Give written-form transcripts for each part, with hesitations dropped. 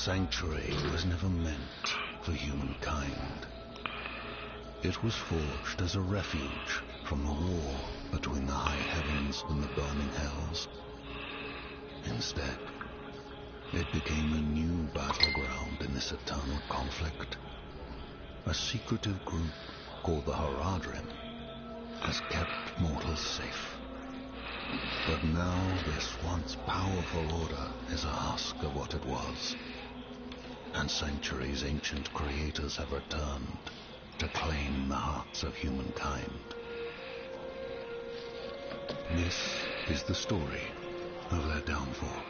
Sanctuary was never meant for humankind. It was forged as a refuge from the war between the high heavens and the burning hells. Instead, it became a new battleground in this eternal conflict. A secretive group called the Haradrim has kept mortals safe. But now this once powerful order is a husk of what it was, and Sanctuary's ancient creators have returned to claim the hearts of humankind. This is the story of their downfall.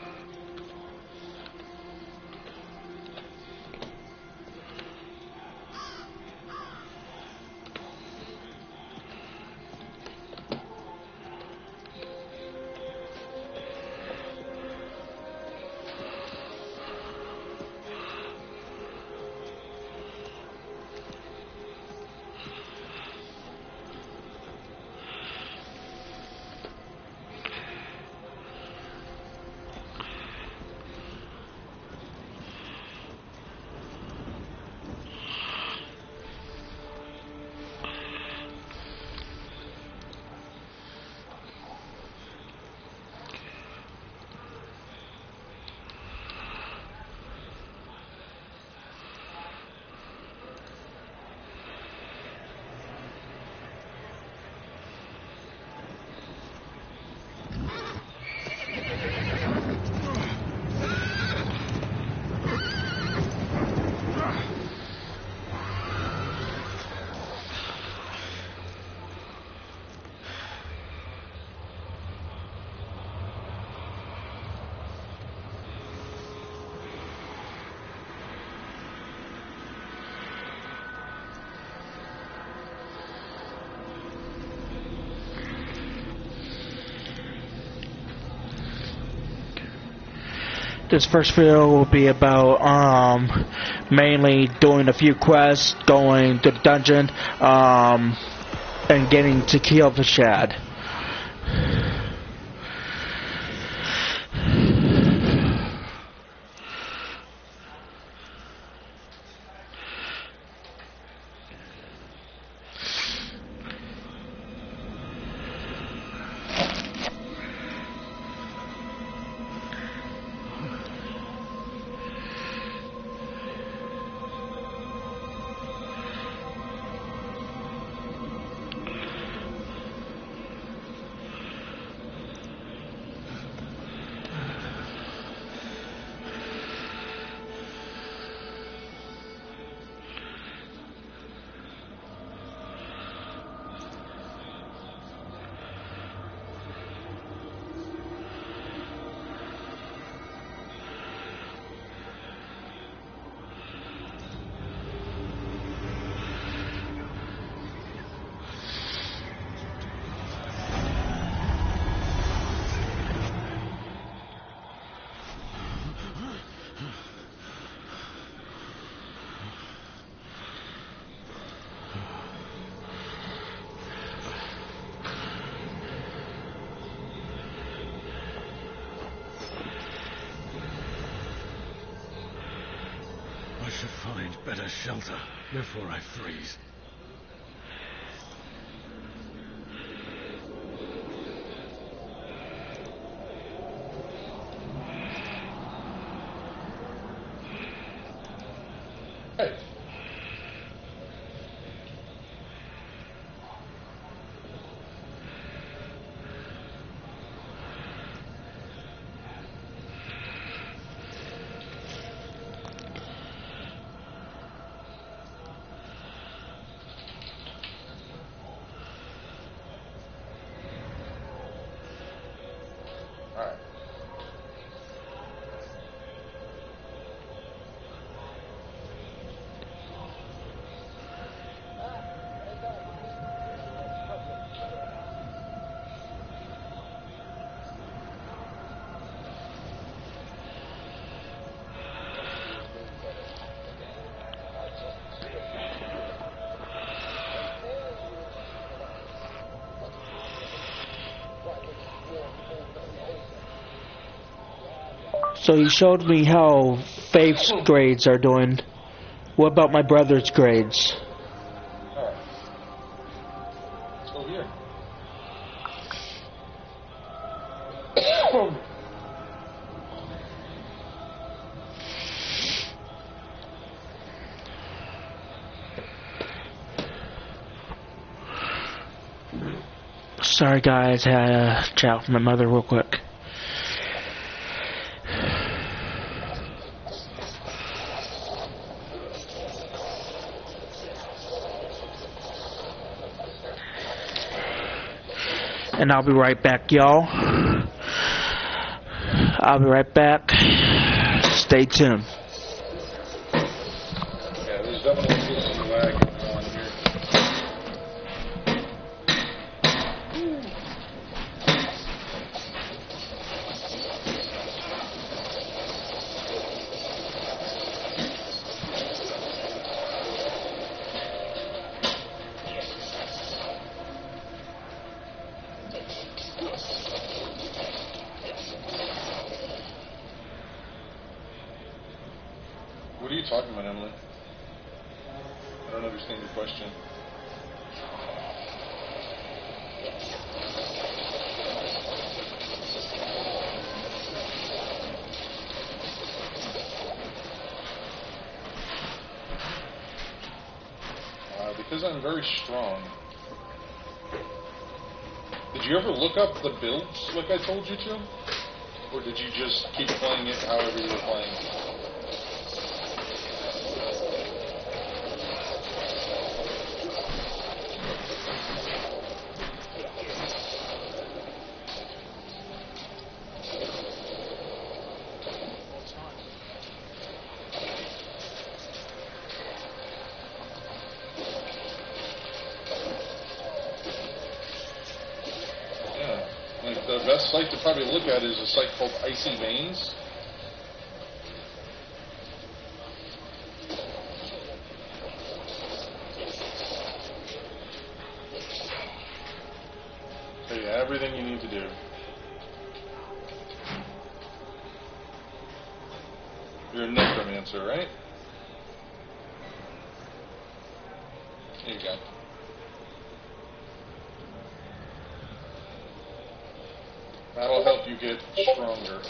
This first video will be about mainly doing a few quests, going to the dungeon, and getting to kill the Shad. I should find better shelter before I freeze. So he showed me how Faith's grades are doing. What about my brother's grades? Alright. Let's go here. Sorry guys, I had a chat with my mother real quick. And I'll be right back, y'all. I'll be right back. Stay tuned. Yeah, there's definitely some lag going on here. What are you talking about, Emily? I don't understand your question. Because I'm very strong. Did you ever look up the builds like I told you to? Or did you just keep playing it however you were playing? Like the best site to probably look at is a site called Icy Veins. Tell you everything you need to do. You're a necromancer, right? There you go. That'll help you get stronger.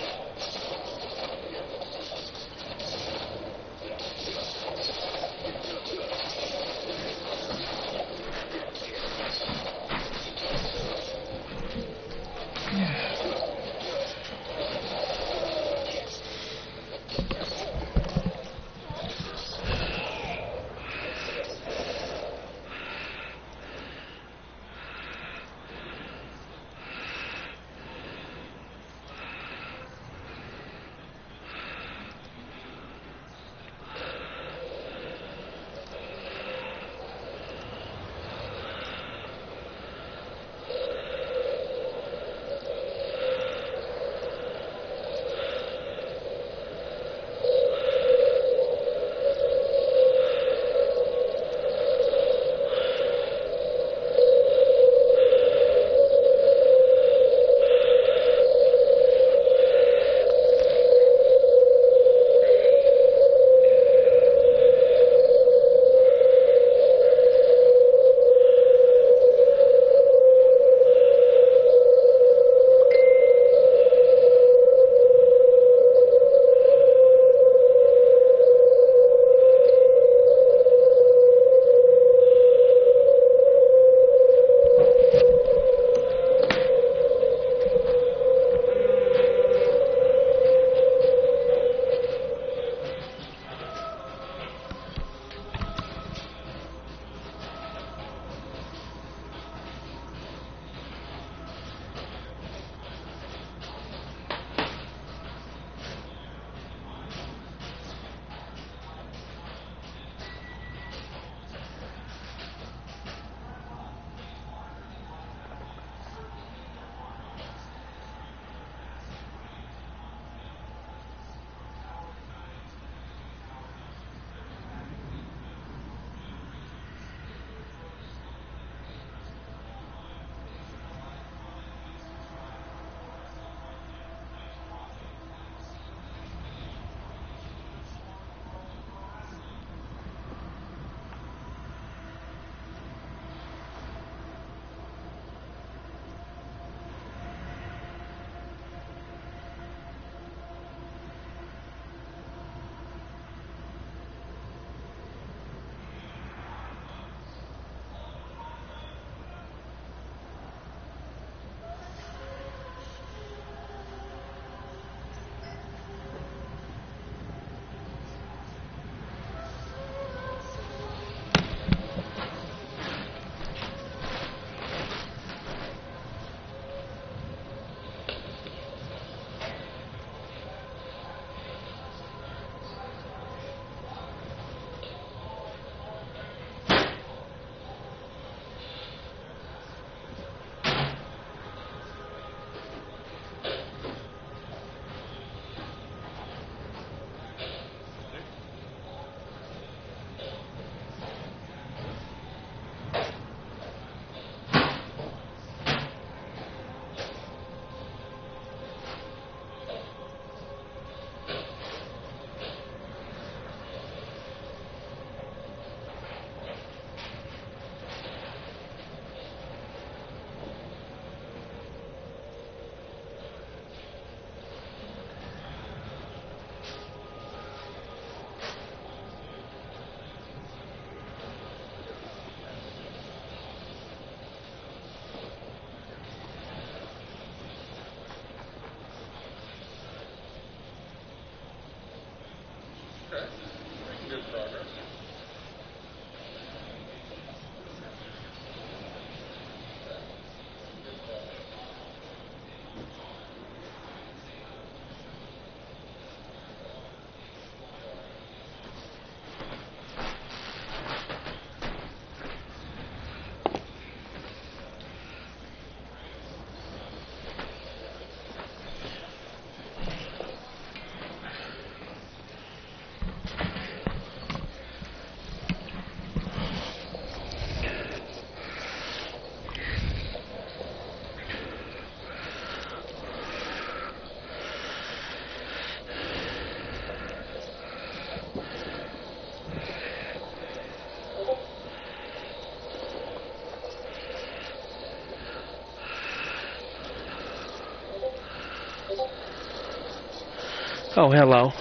Oh, hello.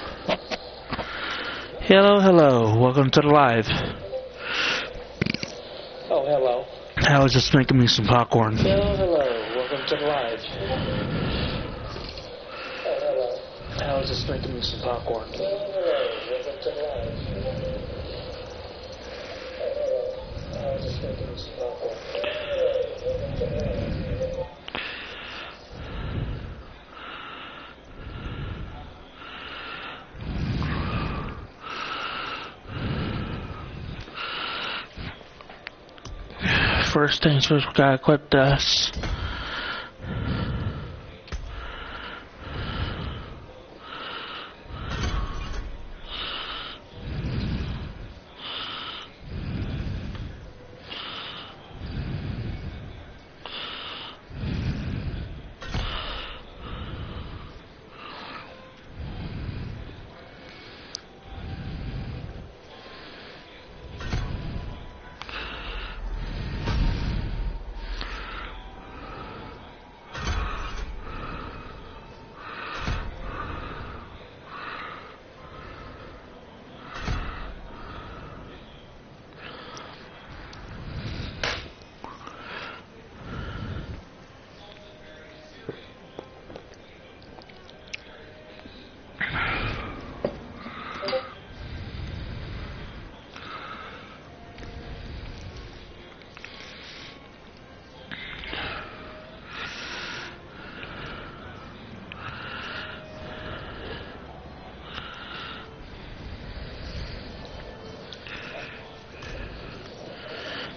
Hello, hello. Welcome to the live. Oh, hello. I was just making me some popcorn. Hello, hello. Welcome to the live. Oh, hello. I was just making me some popcorn. Hello, hello. Welcome to the live. I was just making me some popcorn. Welcome to the live. First things first, we gotta equip this.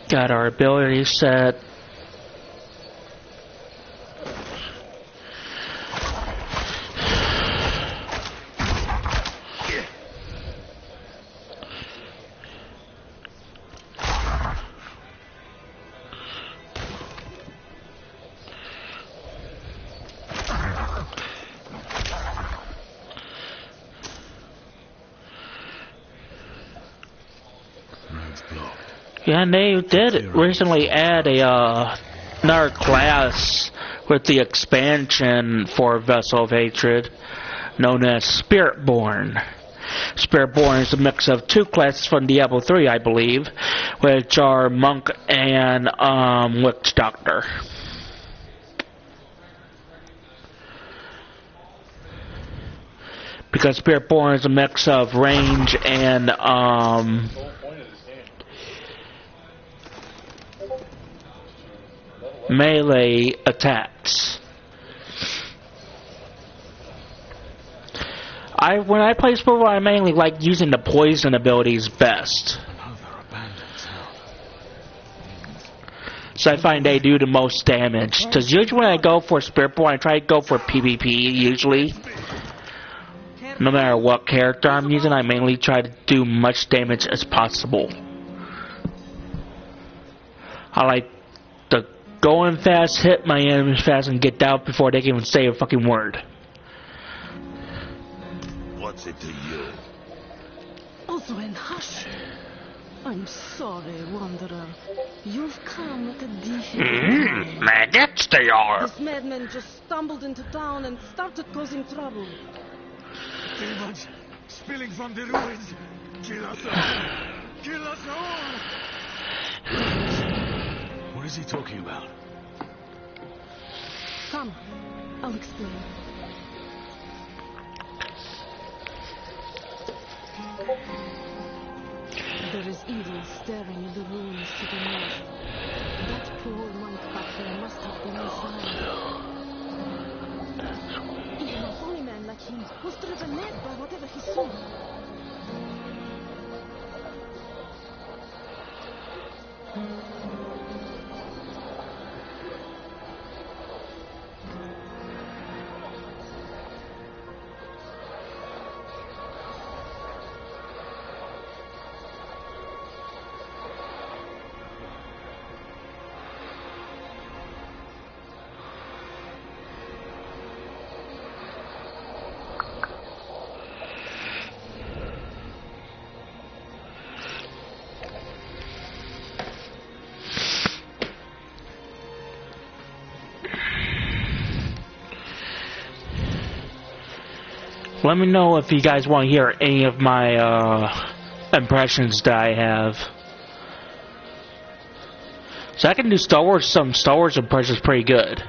Got our ability set. Yeah, and they did recently add another class with the expansion for Vessel of Hatred, known as Spiritborn. Spiritborn is a mix of two classes from Diablo III, I believe, which are Monk and Witch Doctor. Because Spiritborn is a mix of range and melee attacks. When I play Spiritborn, I mainly like using the poison abilities best. So I find they do the most damage. Because usually when I go for Spiritborn, I try to go for PvP usually. No matter what character I'm using, I mainly try to do much damage as possible. I like to go in fast, hit my enemies fast, and get out before they can even say a fucking word. What's it to you? Also, and hush. I'm sorry, Wanderer. You've come at a difficult Maggots they are. This madman just stumbled into town and started causing trouble. Demons spilling from the ruins. Kill us all. Kill us all. What is he talking about? Come, I'll explain. There is evil staring in the ruins to the north. That poor monk back there must have been inside. Even a holy man like him was driven mad by whatever he saw. Let me know if you guys want to hear any of my impressions that I have. So I can do some Star Wars impressions pretty good.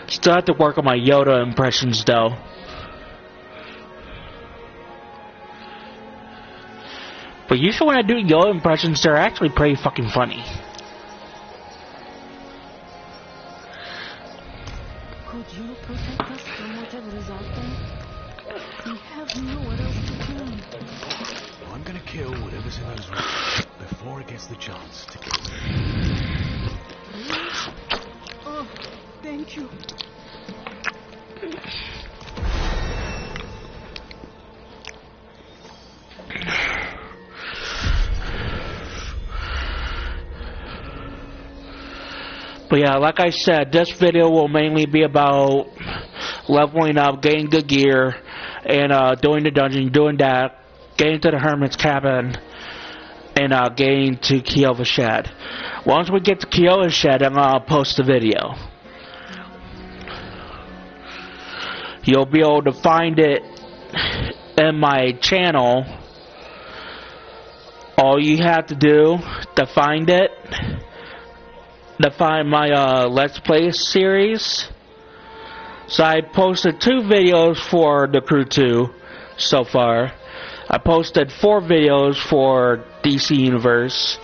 Still have to work on my Yoda impressions though. But usually when I do Yoda impressions, they're actually pretty fucking funny. Could you protect us from whatever is out there? We have nowhere else to turn. I'm gonna kill whatever's in those rooms before it gets the chance to kill me. Oh, thank you. But yeah, like I said, this video will mainly be about leveling up, getting good gear, and doing the dungeon, doing that, getting to the hermit's cabin, and getting to Kiova's shed. Once we get to Kiova's shed, I'm gonna post the video. You'll be able to find it in my channel. All you have to do to find it, to find my Let's Play series. So I posted 2 videos for the Crew 2 so far. I posted 4 videos for DC Universe,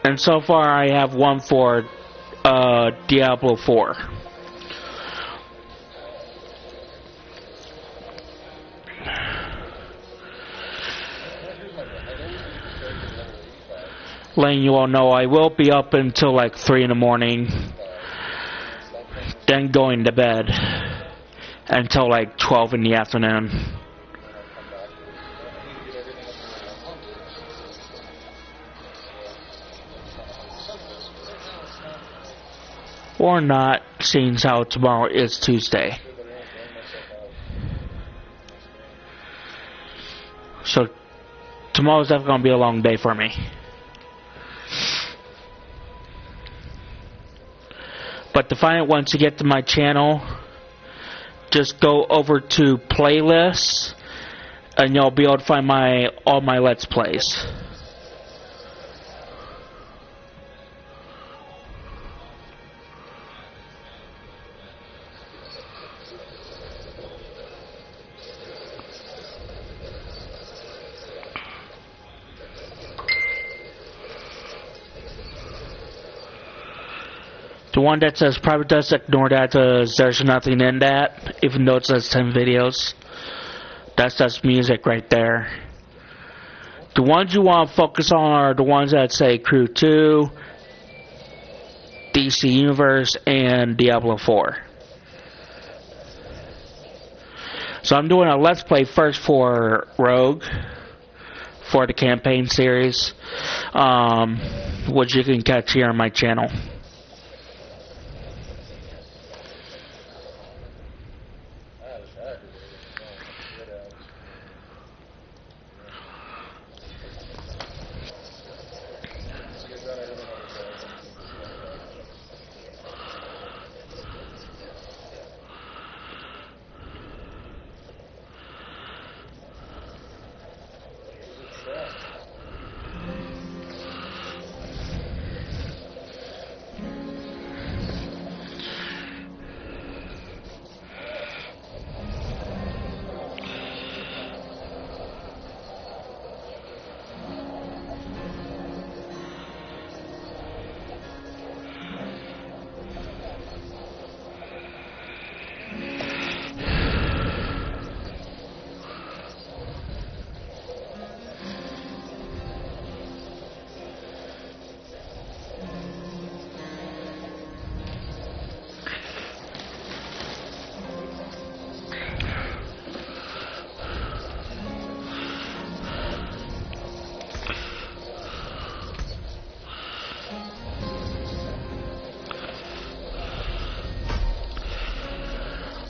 and so far I have 1 for Diablo 4. Letting you all know I will be up until like 3 in the morning, then going to bed until like 12 in the afternoon. Or not, seeing how tomorrow is Tuesday. So tomorrow's definitely going to be a long day for me. But to find it, once you get to my channel, just go over to playlists, and you'll be able to find all my Let's Plays. The one that says private, just ignore that, there's nothing in that, even though it says 10 videos. That's just music right there. The ones you want to focus on are the ones that say Crew 2, DC Universe, and Diablo 4. So I'm doing a Let's Play first for Rogue, for the campaign series, which you can catch here on my channel.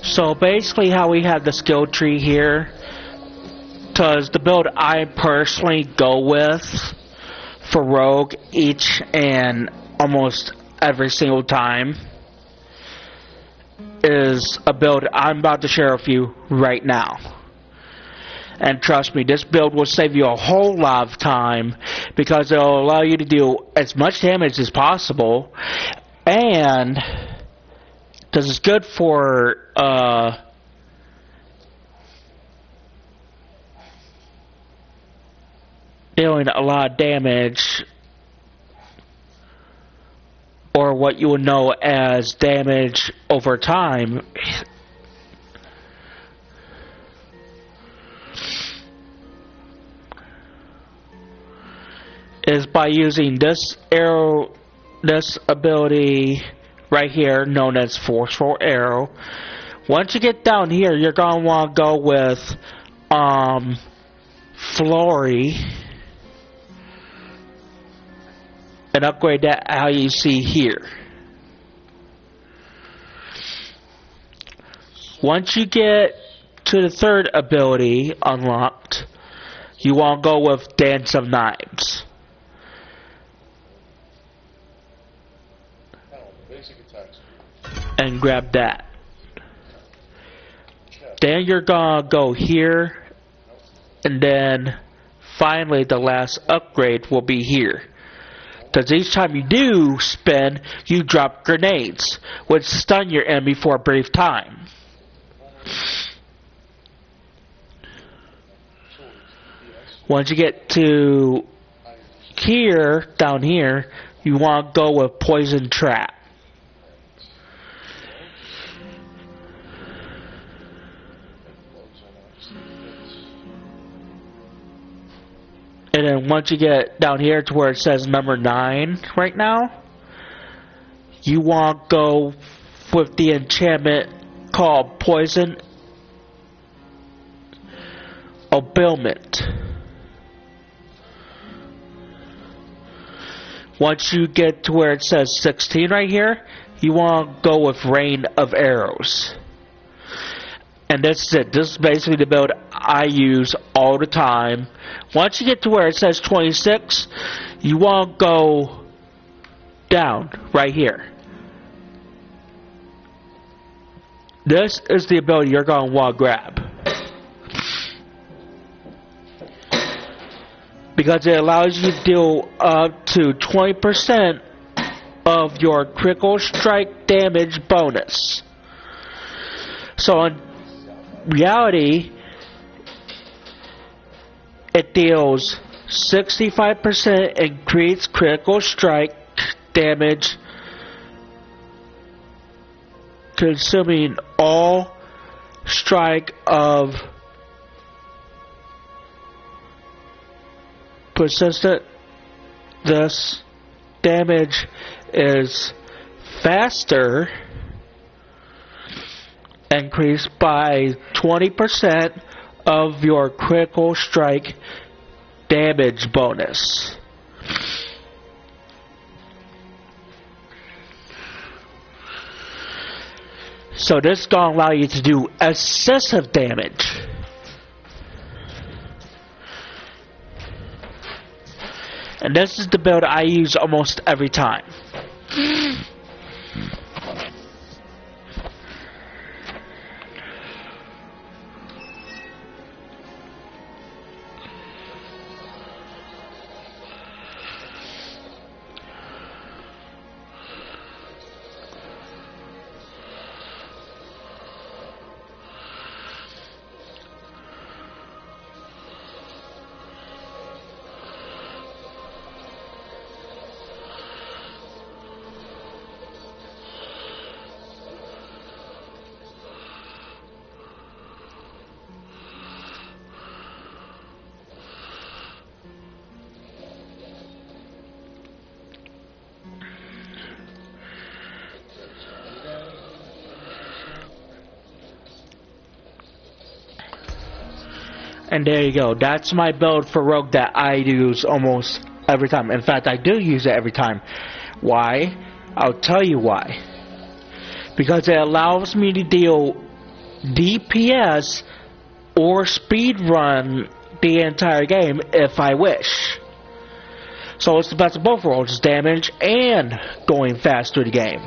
So basically how we have the skill tree here, because the build I personally go with for Rogue each and almost every single time is a build I'm about to share with you right now. And trust me, this build will save you a whole lot of time because it will allow you to do as much damage as possible, and because it's good for dealing a lot of damage, or what you would know as damage over time. Is by using this arrow, this ability right here, known as Forceful Arrow. Once you get down here, you're gonna want to go with Flurry and upgrade that how you see here. Once you get to the third ability unlocked, you want to go with Dance of Knives. And grab that. Then you're gonna go here, and then finally the last upgrade will be here. Because each time you do spin, you drop grenades, which stun your enemy for a brief time. Once you get to here, down here, you want to go with Poison Trap. And then once you get down here to where it says number 9 right now, you want to go with the enchantment called Poison Obilment. Once you get to where it says 16 right here, you want to go with Rain of Arrows. And that's it. This is basically the build I use all the time. Once you get to where it says 26, you want to go down right here. This is the ability you're going to want to grab, because it allows you to deal up to 20% of your critical strike damage bonus. So in reality, it deals 65% increased critical strike damage, consuming all strike of persistent. This damage is faster, increased by 20% of your critical strike damage bonus. So this is going to allow you to do excessive damage. And this is the build I use almost every time. And there you go. That's my build for Rogue that I use almost every time. In fact, I do use it every time. Why? I'll tell you why. Because it allows me to deal DPS or speed run the entire game if I wish. So it's the best of both worlds, damage and going fast through the game.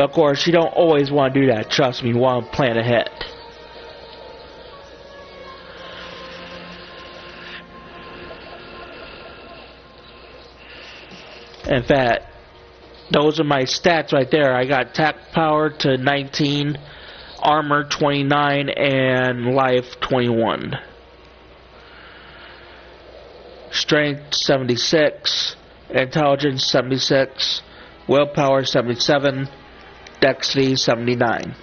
But of course, you don't always want to do that. Trust me, you want to plan ahead. In fact, those are my stats right there. I got attack power to 19, armor 29, and life 21. Strength 76, intelligence 76, willpower 77, dexterity 79.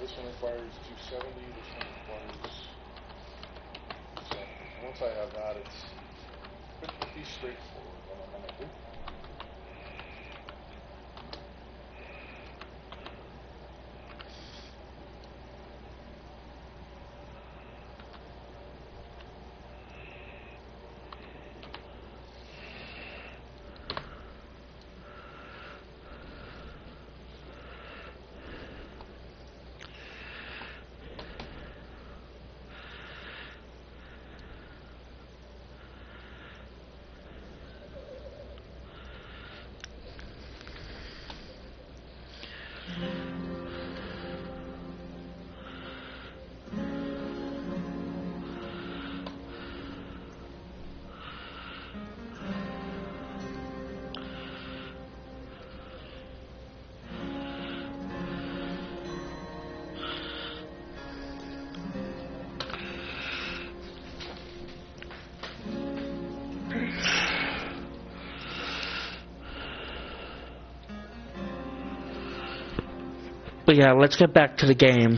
This one requires 270, this one requires 270. Once I have that, it's pretty straightforward what I'm going to do. But yeah, let's get back to the game.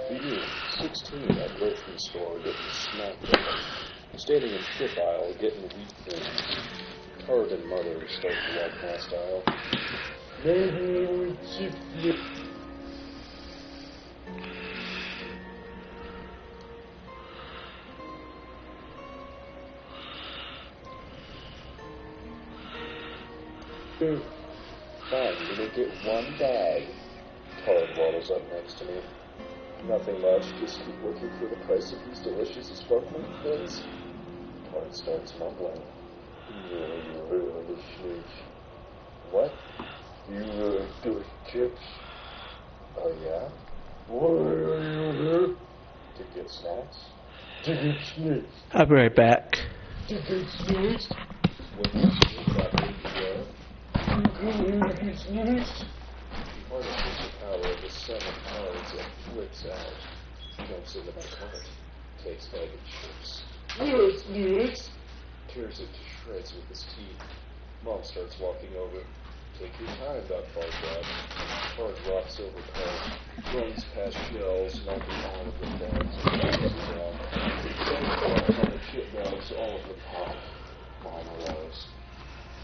Figure 16 at grocery store getting snapped. Standing in strip aisle getting wheat thins. Carbon mother start to walk past aisle. Maybe we should. Fine, you may get one bag. Todd waddles up next to me. Nothing much, just keep working for the price of these delicious sparkling things. Todd starts mumbling. What? You do chips? Oh yeah? To get snacks? To get snacks? I'll be right back. To get snacks? What is it? Get snacks? Harnesses the power of the 7 cards and flips out. Jumps into my cart. Takes bag of chips. Yes. Tears it to shreds with his teeth. Mom starts walking over. Takes Your time got far back. Hard rocks over cars, runs past shells, knocking all of the bags and boxes off. Sandbags on the shit bags, all of the pop. Minor lives.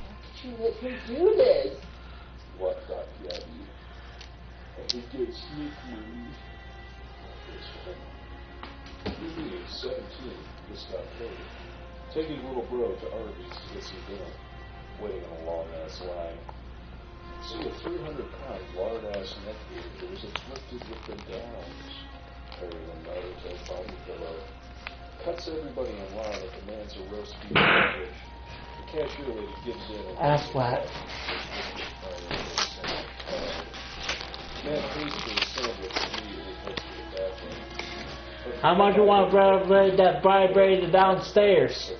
Why did you let him do this? What got Gabby? I could get sneaky. Me, 17, just got paid. Taking little bro to Arby's to get some dinner. Waiting on a long-ass line. See a 300-pound, lard-ass neckbeard who was afflicted with the downs. Carrying a Naruto body pillow. Cuts everybody in line and demands a roast beef sandwich. The cashier lady gives in and... Ass flat. Man pays for the sandwich and immediately heads to the bathroom. How much you want to vibrate that vibrator downstairs?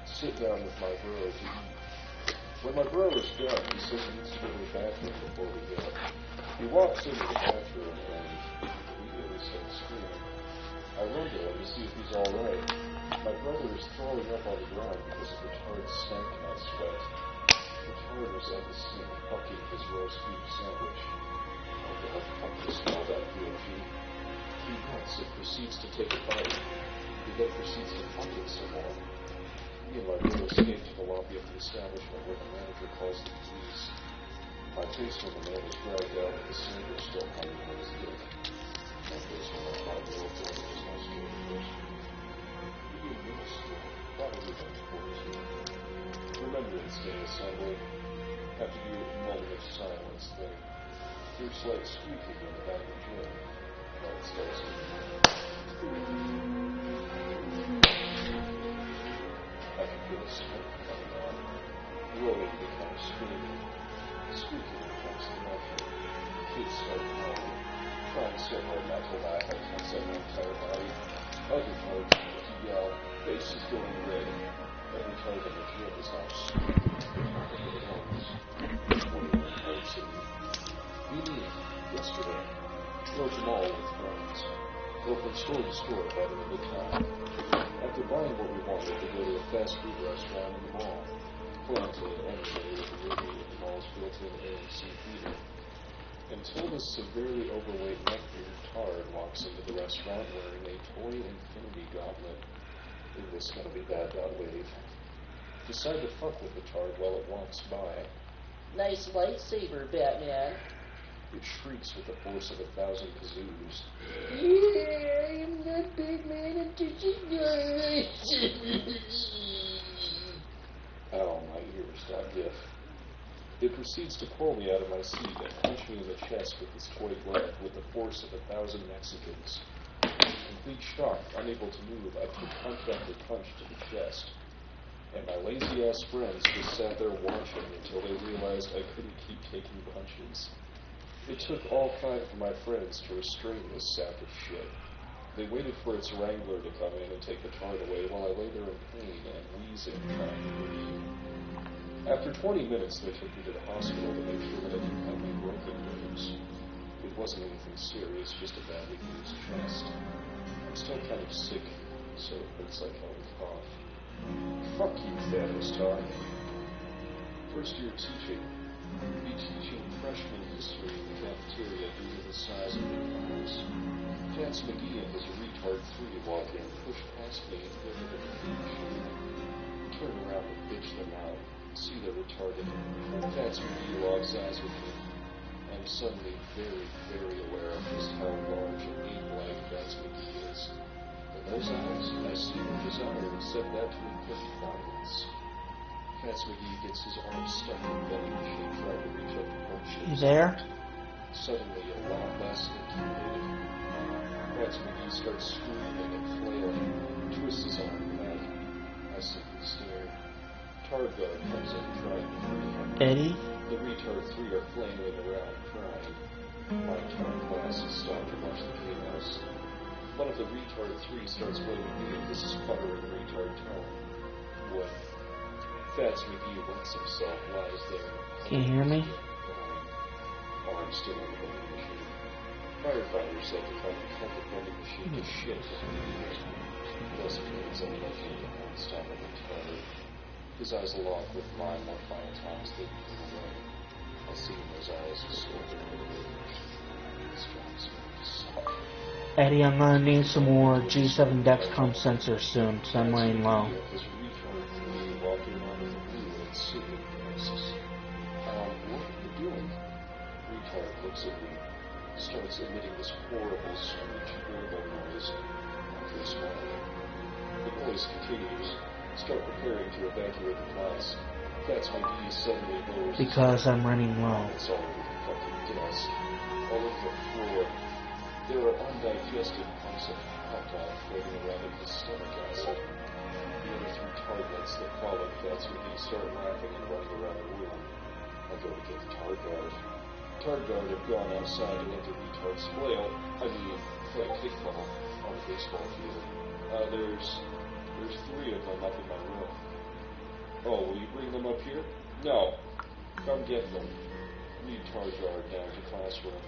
Sit down with my bro to eat. When my bro is done, he says he needs to go to the bathroom before we go. He walks into the bathroom and immediately starts screaming. I run to him to see if he's alright. My brother is throwing up on the ground because of the retard stank in my sweat. The retard was at the sink fucking his roast beef sandwich. Oh god, fuck this smell that PFG. He grunts and proceeds to take a bite. He then proceeds to fuck it some more. Me and my brother escape to the lobby of the establishment where the manager calls the police. My face when the man is dragged out with the sandwich still hanging on his dick. My face when my 5-year-old brother is now scared of first. You being middle school, probably about 14. Remembrance Day assembly. Have to do a moment of silence thing. Hear slight squeaking in the back of the gym. Now it starts to I can feel the smoke coming on. Roaring becomes screaming. Squeaking becomes laughing. Kids start crying. Trying so hard not to laugh, I tense up my entire body. Other parts start to yell. Face is going red. Every part in the gym is now screaming. It ends. 21 parts in me. Me, yesterday. Drove the mall with friends. Go from store to store by the end of time. After buying what we wanted, we go to a fast food restaurant in the mall. Plan to anyway with the movie in the mall's built-in AMC theater. Until this severely overweight neckbeard tard walks into the restaurant wearing a toy infinity gauntlet. Ooh, this is gonna be bad, .wave. Decide to fuck with the tard while it walks by. Nice lightsaber, Batman. It shrieks with the force of 1,000 kazoos. Yeah, I am not Batman until she dies. Ow, my ears, .gif. It proceeds to pull me out of my seat and punch me in the chest with its toy glove with the force of 1,000 Mexicans. In complete shock, unable to move, I took punch after punch to the chest. And my lazy-ass friends just sat there watching until they realized I couldn't keep taking punches. It took all kind for my friends to restrain this sack of shit. They waited for its wrangler to come in and take the tard away while I lay there in pain and wheezing, trying to breathe. After 20 minutes, they took me to the hospital to make sure that I didn't have any broken ribs. It wasn't anything serious, just a badly bruised chest. I'm still kind of sick, so it hurts like hell to cough. Fuck you, Thanos talk. First year teaching. Be teaching freshman history in the cafeteria due to the size of the class. Vance McGee and his retard 3 walk in, push past me and go to the machine. Turn around and bitch them out. See the retarded. Vance McGee locks eyes with me. I'm suddenly very, very aware of just how large and ape-like Vance McGee is. In those eyes, I see no desire except that to inflict violence. Vance McGee gets his arm stuck in the vending machine trying to reach up to punch him. You there? Suddenly, a lot less intimidating. Vance McGee starts screaming and flailing, twists his arm back. I simply stare. Tard guard comes in trying to free him. Eddie? The retard 3 are flailing around, crying. My entire class has stopped to watch the chaos. One of the retard 3 starts blaming me in this sputtering retard tone. What? Vance McGee wets himself, lies there. Can you hear me? Oh, I'm still in the vending machine. Firefighters said to come and cut the vending machine to shit immediately. Thus means I'm lucky to not stop at the toilet. His eyes lock with mine more final times than Eddie, I'm gonna need some more G7 Dexcom sensors soon, so I'm running low. Starts emitting this horrible, screechy gurgle noise after smiling. The noise continues. Start preparing to evacuate the class. That's my D suddenly lowers. Because I'm running low. It's all over the fucking desk. All over the floor. There are undigested chunks of hot dog floating around in his stomach acid. The other three targets that follow Fats McGee start laughing and running around the room. I go to get the tar guard. Tar guard have gone outside and enter retard's flail. I mean, play kickball on the baseball field. There's three of them up in my room. Oh, will you bring them up here? No. Come get them. Lead tar guard down to classroom.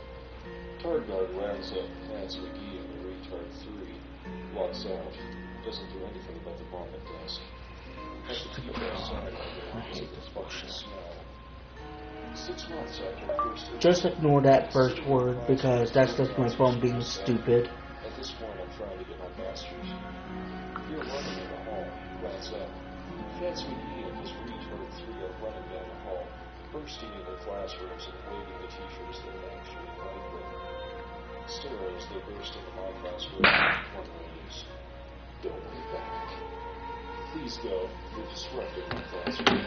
Tar guard rounds up Fats McGee and the retard 3. Walks out. Doesn't do anything about the bomb at desk. Has to keep outside all day because of the fucking smell. 6 months after I first... Just ignore that first word, because that's just my phone being stupid. At this point, I'm trying to get my master's. You're running in the hall. Rats up. Fats McGee and his retard 3 are running down the hall, bursting into classrooms and waving the teachers that actually like them. Still, as they burst into my classroom, one raves. Don't wave back. Please go. You're disrupting my classroom.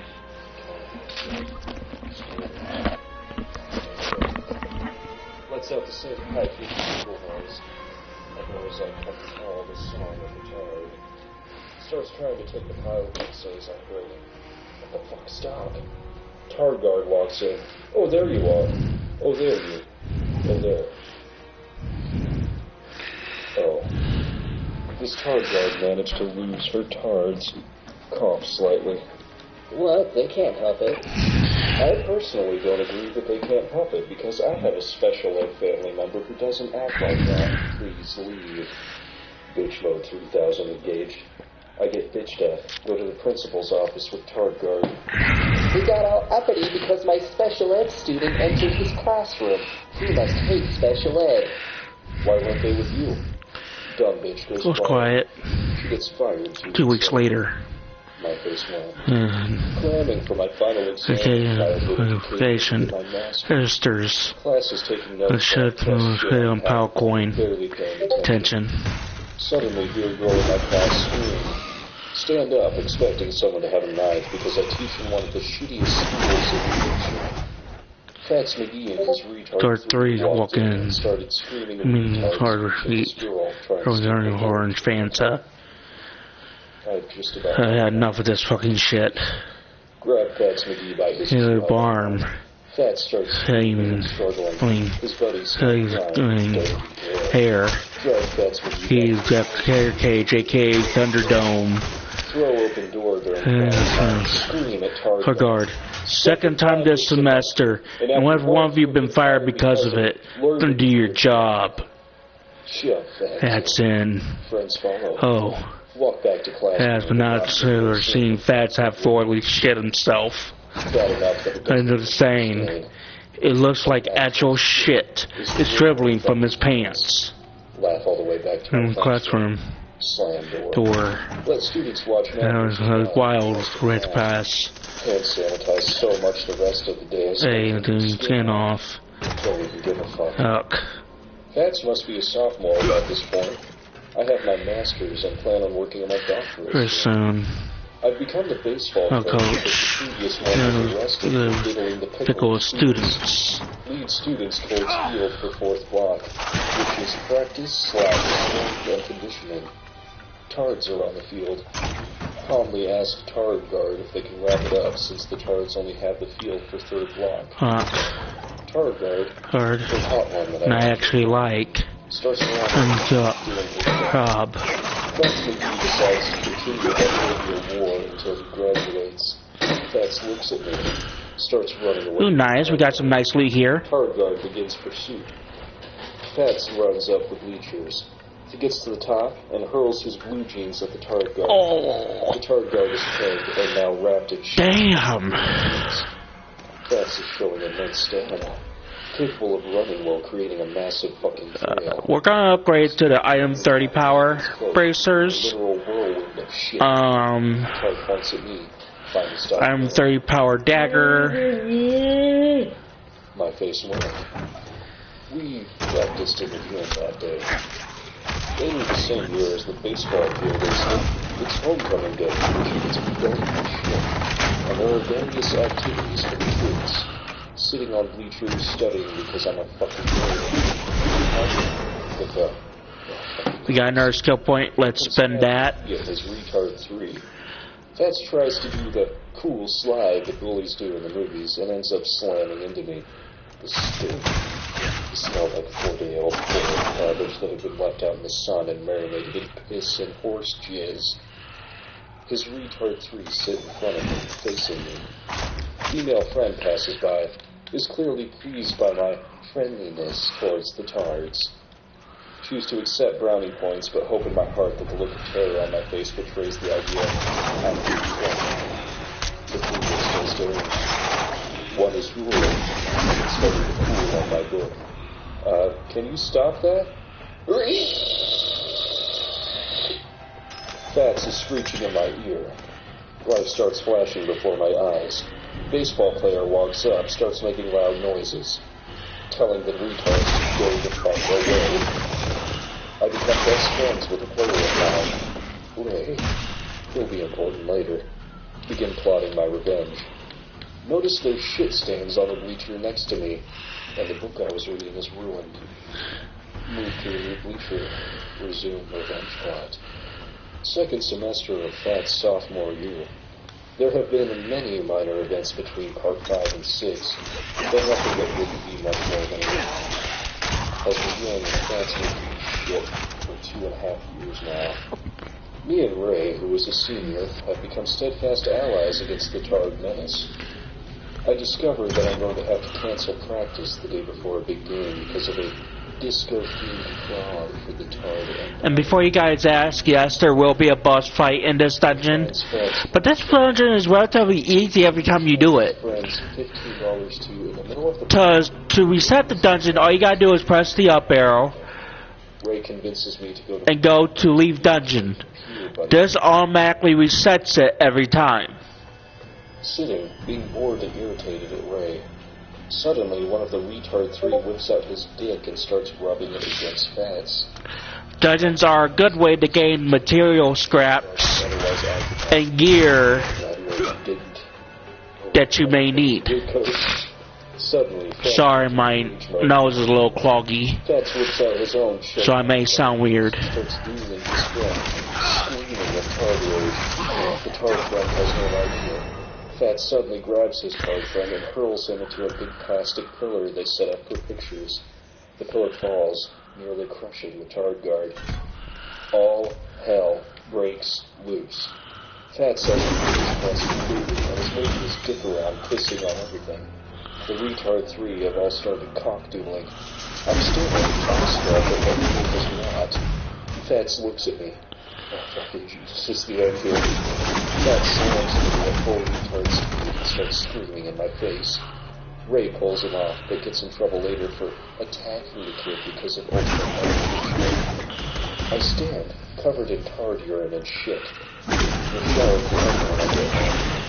Lets out the same high-pitched bugle noise. I know as I come to call the song of the tard. Starts trying to take the pilot and says I'm hurting. What the fuck, stop. Tar guard walks in. Oh, there you are. Oh, there you. Oh, there. Oh. This tar guard managed to lose her tards. Coughs slightly. What? They can't help it. I personally don't agree that they can't help it, because I have a special ed family member who doesn't act like that. Please leave. Bitch mode 3000 engaged. I get bitched at. Go to the principal's office with Tard Guard. We got all uppity because my special ed student entered his classroom. He must hate special ed. Why weren't they with you? Dumb bitch goes quiet. She gets fired 2 weeks later. My face went. Cramming for my final exam. Qualification. Registers. Classes taking notes. On PowerPoint. Attention. Suddenly hear a girl in my class scream. Stand up, expecting someone to have a knife, because I teach in one of the shittiest schools in New Hampshire. Fats McGee and his retard 3 walked in and started screaming at me. Orange Fanta. I had enough of this fucking shit. Grab Fats McGee by his arm. Fats starts struggling. His buddies hair. He's got hair cage, aka Thunderdome. Throw open door during scream at Target. Guard. Second time this semester, and one of you been fired because of it. Then do your job. That's in. Friends follow. Oh. Walk back to class. Has been not seen Fats have thoroughly shit himself. And they're saying it looks like actual shit is dribbling from his pants. Laugh all the way back to in the classroom. Slam door. Let students watch. That was a wild red pass. Hand sanitize so much the rest of the day. Hey, doing chin off. Don't even give a fuck. Fats must be a sophomore at this point. I have my master's and plan on working on my doctorate. Very soon. I've become the baseball coach. The pickle students. Lead students towards field for fourth block, which is practice / strength and conditioning. Tards are on the field. Calmly ask Tard Guard if they can wrap it up, since the Tards only have the field for third block. Tard Guard is hot one that I actually like. Starts around Rob. Fats McGee decides to continue that war until he graduates. Fats looks at me, starts running away. Ooh, nice. We got some nice loot here. Tard Guard begins pursuit. Fats runs up the bleachers. He gets to the top and hurls his blue jeans at the Tard Guard. Oh. The Tard Guard is trained and now wrapped in shit. Damn. Fats is showing immense stamina, capable of running while creating a massive fucking trail. We're gonna upgrade to the item 30 power bracers. Literal whirlwind of shit. Tard points at me, finally stopping item me. 30 power dagger. My face went. We practiced in the gym that day. Later the same year as the baseball field is it's homecoming day, which is very much shit. And there are various activities for the kids. Sitting on bleachers studying because I'm a fucking nerd. We got another skill point. Let's spend that. Yeah, his retard 3. Fats tries to do the cool slide that bullies do in the movies and ends up slamming into me. The stink. It smelled like 4-day-old cabbage that had been left out in the sun and marinated in piss and horse jizz. His retard 3 sit in front of me, facing me. Female friend passes by, is clearly pleased by my friendliness towards the tards. Choose to accept brownie points, but hope in my heart that the look of terror on my face betrays the idea I'm being friendly. The food is still stirring. One is ruling. It's starting to cool on my book. Can you stop that? Fats is screeching in my ear. Life starts flashing before my eyes. Baseball player walks up, starts making loud noises, telling the retards to go the fuck away. I become best friends with a player of mine, Ray. He'll be important later. Begin plotting my revenge. Notice those shit stains on the bleacher next to me, and the book I was reading is ruined. Move to a new bleacher. Resume revenge plot. Second semester of Fat's sophomore year. There have been many minor events between Part 5 and 6, but nothing that wouldn't be much more than a week. As we're young, Fat's been through shit for 2.5 years now. Me and Ray, who was a senior, have become steadfast allies against the Tard menace. I discovered that I'm going to have to cancel practice the day before a big game because of a disco-themed frog for the Tard Empire. And before you guys ask, yes, there will be a boss fight in this dungeon. But this dungeon is relatively easy every time you do it. To reset the dungeon, all you gotta do is press the up arrow Ray convinces me to go and go to leave dungeon. This automatically resets it every time. Sitting, being bored and irritated at Ray. Suddenly, one of the retard 3 whips out his dick and starts rubbing it against Fats. Dungeons are a good way to gain material scraps and gear that you may need. Suddenly, sorry, my nose is a little cloggy, Fats whips out his own shit. so I may sound weird. Starts breathing distress, screaming with Tard rage. The Tard friend has no idea. Fats suddenly grabs his Tard friend and hurls him into a big plastic pillar they set up for pictures. The pillar falls, nearly crushing the Tard guard. All hell breaks loose. Fats doesn't move his pants completely and is moving his dick around, pissing on everything. The retard 3 have all started cock-doodling. I'm still awestruck at what he was not. Fats looks at me. Oh, fucking Jesus, is the end here. Fats slams into me at full retard speed and starts screaming in my face. Ray pulls him off, but gets in trouble later for attacking the kid because of ultimate manipulation. I stand, covered in Tard urine and shit. The shower for everyone I get home.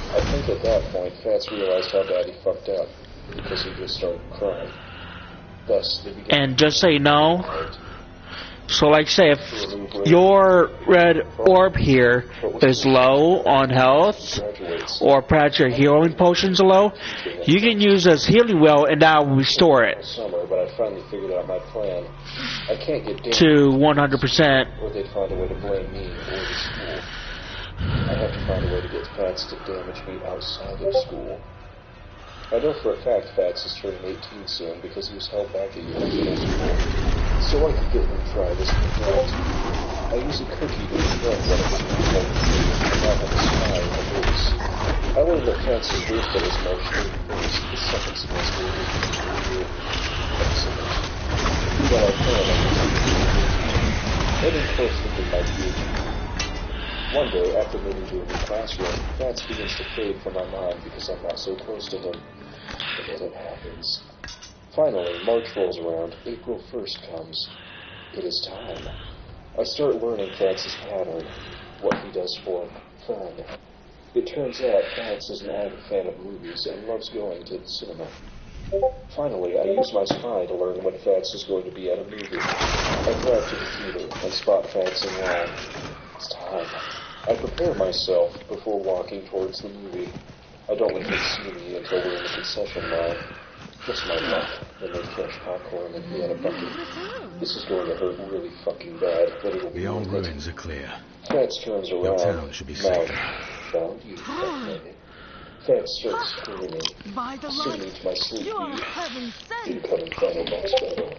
I think at that point, Fats realized how bad he fucked up, because he just started crying. Thus, they began. And just so you know, so like say if your red orb here is low on health, or perhaps your healing potions are low, you can use this healing well and that will restore it Summer, but I finally figured out my plan. I can't get to 100%. or they'd find a way to blame me or the school. I have to find a way to get Fats to damage me outside of school. I know for a fact Fats is turning 18 soon because he was held back a year in middle school. So I could get him to try this project. I use a cookie to explain what it was like and not have a smile on the face. I learned that Fats' birthday is March 31st, the second semester of his year. Excellent. Well, I plan on heading closer to my future. One day, after moving to a new classroom, Fats begins to fade from my mind because I'm not so close to him. And then it happens. Finally, March rolls around. April 1st comes. It is time. I start learning Fance's pattern, what he does for fun. It turns out Fance is an avid fan of movies and loves going to the cinema. Finally, I use my spy to learn when Fance is going to be at a movie. I drive to the theater and spot Fance in line. It's time. I prepare myself before walking towards the movie. I don't let him see me until we're in the concession line. Just my luck. Then they fresh popcorn and piano bucket. This is going to hurt really fucking bad, but it'll be The old worth it. ruins are clear. Fance turns around. Your town should be safe. Found you, fuckhead. Fance starts screaming, By the singing light, to my sleep you are beat. heaven sent. Incoming final box battle.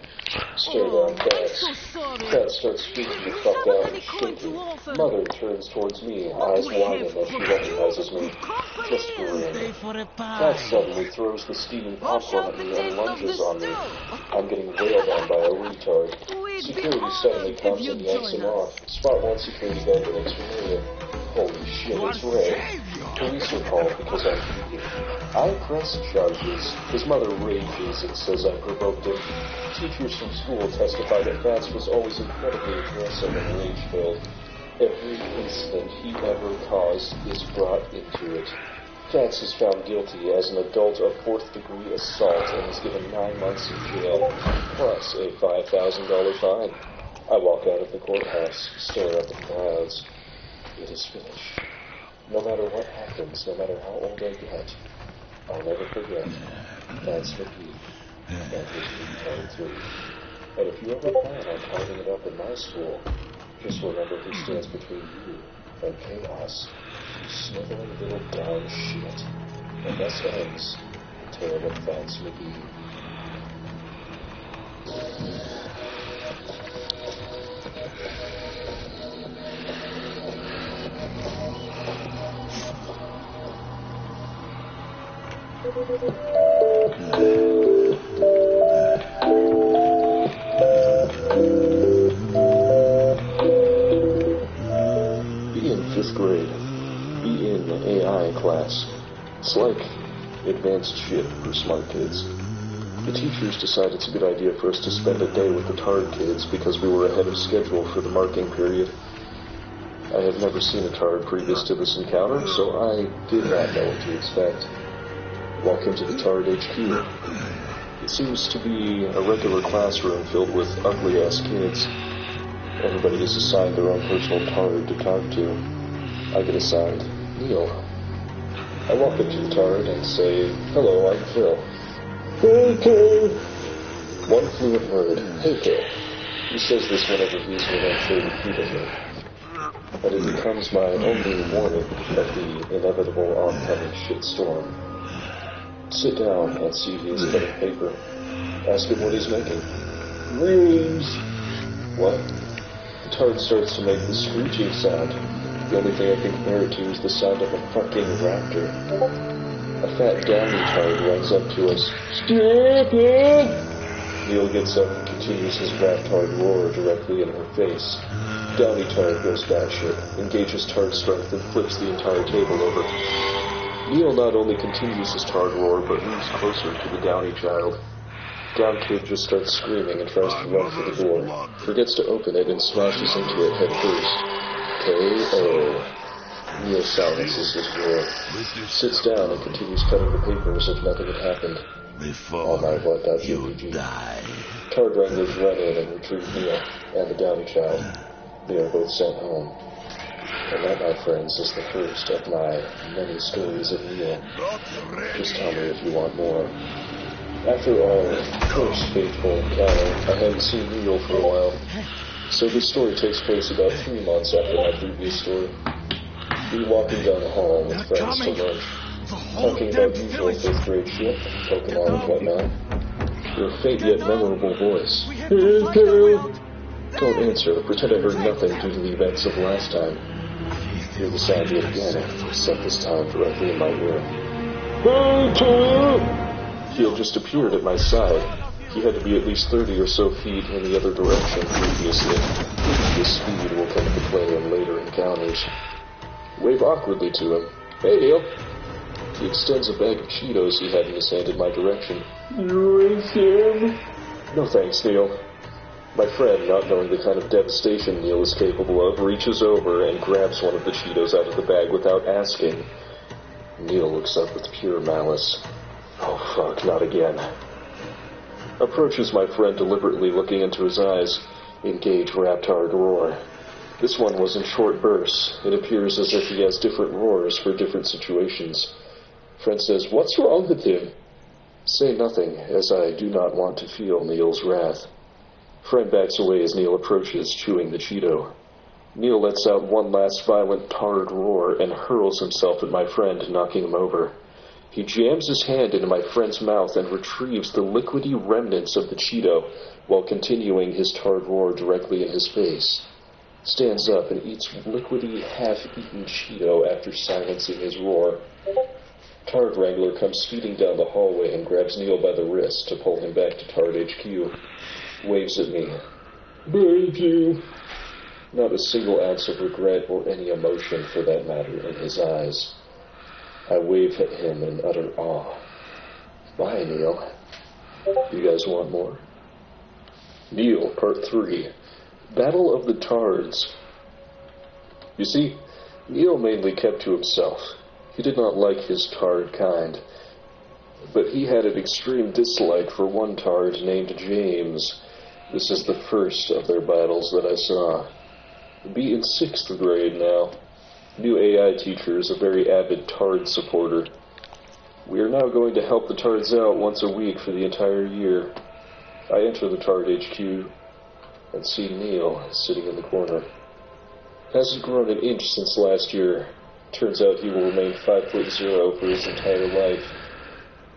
Stare down I'm Fance. so sorry. Fance starts freaking the fuck out and shaking. Mother turns towards me, eyes wide as she recognizes me. Just grin. Fance suddenly throws the steaming popcorn at me and lunges on me. I'm getting wailed on by a retard. Security suddenly comes and yanks him off. Spot one security guard that looks familiar. Holy shit, it's Ray. Police are called because I'm cheating. I press charges. His mother rages and says I provoked him. Teachers from school testify that Fance was always incredibly aggressive and rage-filled. Every incident he ever caused is brought into it. Fance is found guilty as an adult of 4th-degree assault and is given 9 months in jail, plus a $5,000 fine. I walk out of the courthouse, stare at the clouds. It is finished. No matter what happens, no matter how old I get, I'll never forget Fance McGee and his retard 3. And if you ever plan on carving it up in my school, just remember who stands between you and chaos. You sniveling little darn shit. And thus ends the tale of Fance McGee. Be in 5th grade. Be in the AI class. It's like advanced shit for smart kids. The teachers decide it's a good idea for us to spend a day with the tard kids because we were ahead of schedule for the marking period. I had never seen a tard previous to this encounter, so I did not know what to expect. Walk into the Tard HQ. It seems to be a regular classroom filled with ugly-ass kids. Everybody is assigned their own personal Tard to talk to. I get assigned Neil. I walk up to the Tard and say, "Hello, I'm Phil." "Hey, Phil." One fluent word, "Hey, Phil." He says this whenever he's within 30 feet of me. But it becomes my only warning of the inevitable oncoming shitstorm. Sit down and see if he's cutting paper. Ask him what he's making. "Rouge." "What?" The Tard starts to make the screeching sound. The only thing I can compare it to is the sound of a fucking raptor. A fat downy Tard runs up to us. "Stop it!" Neil gets up and continues his rat Tard roar directly in her face. Downy Tard goes batshit, engages Tard strength, and flips the entire table over. Neil not only continues his Tard roar, but moves closer to the Downy child. Down kid just starts screaming and tries to run for the door, forgets to open it and smashes into it head first. K.O. Neil silences his roar, sits down and continues cutting the paper as if nothing had happened. You die. Tard wranglers run in and retrieve Neil and the Downy child. They are both sent home. And that, my friends, is the first of my many stories of Neil. Just tell me if you want more. After our first fateful encounter, I hadn't seen Neil for a while. So this story takes place about 3 months after my previous story. We walking down the hall with friends to lunch, talking about usual 5th grade shit, Pokemon and whatnot. Your faint yet memorable voice. Don't answer. Pretend I heard nothing due to the events of last time. Hear the sound yet again, except this time directly in my ear. He had just appeared at my side. He had to be at least 30 or so feet in the other direction previously. His speed will come into play in later encounters. Wave awkwardly to him. "Hey, Neil." He extends a bag of Cheetos he had in his hand in my direction. You want some? No thanks, Neil. My friend, not knowing the kind of devastation Neil is capable of, reaches over and grabs one of the Cheetos out of the bag without asking. Neil looks up with pure malice. Oh fuck, not again. Approaches my friend deliberately, looking into his eyes. Engage Raptard roar. This one was in short bursts. It appears as if he has different roars for different situations. Friend says, "What's wrong with him?" Say nothing, as I do not want to feel Neil's wrath. Friend backs away as Neil approaches, chewing the Cheeto. Neil lets out one last violent Tard roar and hurls himself at my friend, knocking him over. He jams his hand into my friend's mouth and retrieves the liquidy remnants of the Cheeto while continuing his Tard roar directly in his face. Stands up and eats liquidy, half-eaten Cheeto after silencing his roar. Tard Wrangler comes speeding down the hallway and grabs Neil by the wrist to pull him back to Tard HQ. Waves at me. Thank you. Not a single ounce of regret or any emotion, for that matter, in his eyes. I wave at him in utter awe. Bye, Neil. You guys want more? Neil, Part 3. Battle of the Tards. You see, Neil mainly kept to himself. He did not like his Tard kind, but he had an extreme dislike for one Tard named James. This is the first of their battles that I saw. Be in 6th grade now. New AI teacher is a very avid Tard supporter. We are now going to help the Tards out once a week for the entire year. I enter the Tard HQ and see Neil sitting in the corner. Hasn't grown an inch since last year. Turns out he will remain 5'0" for his entire life.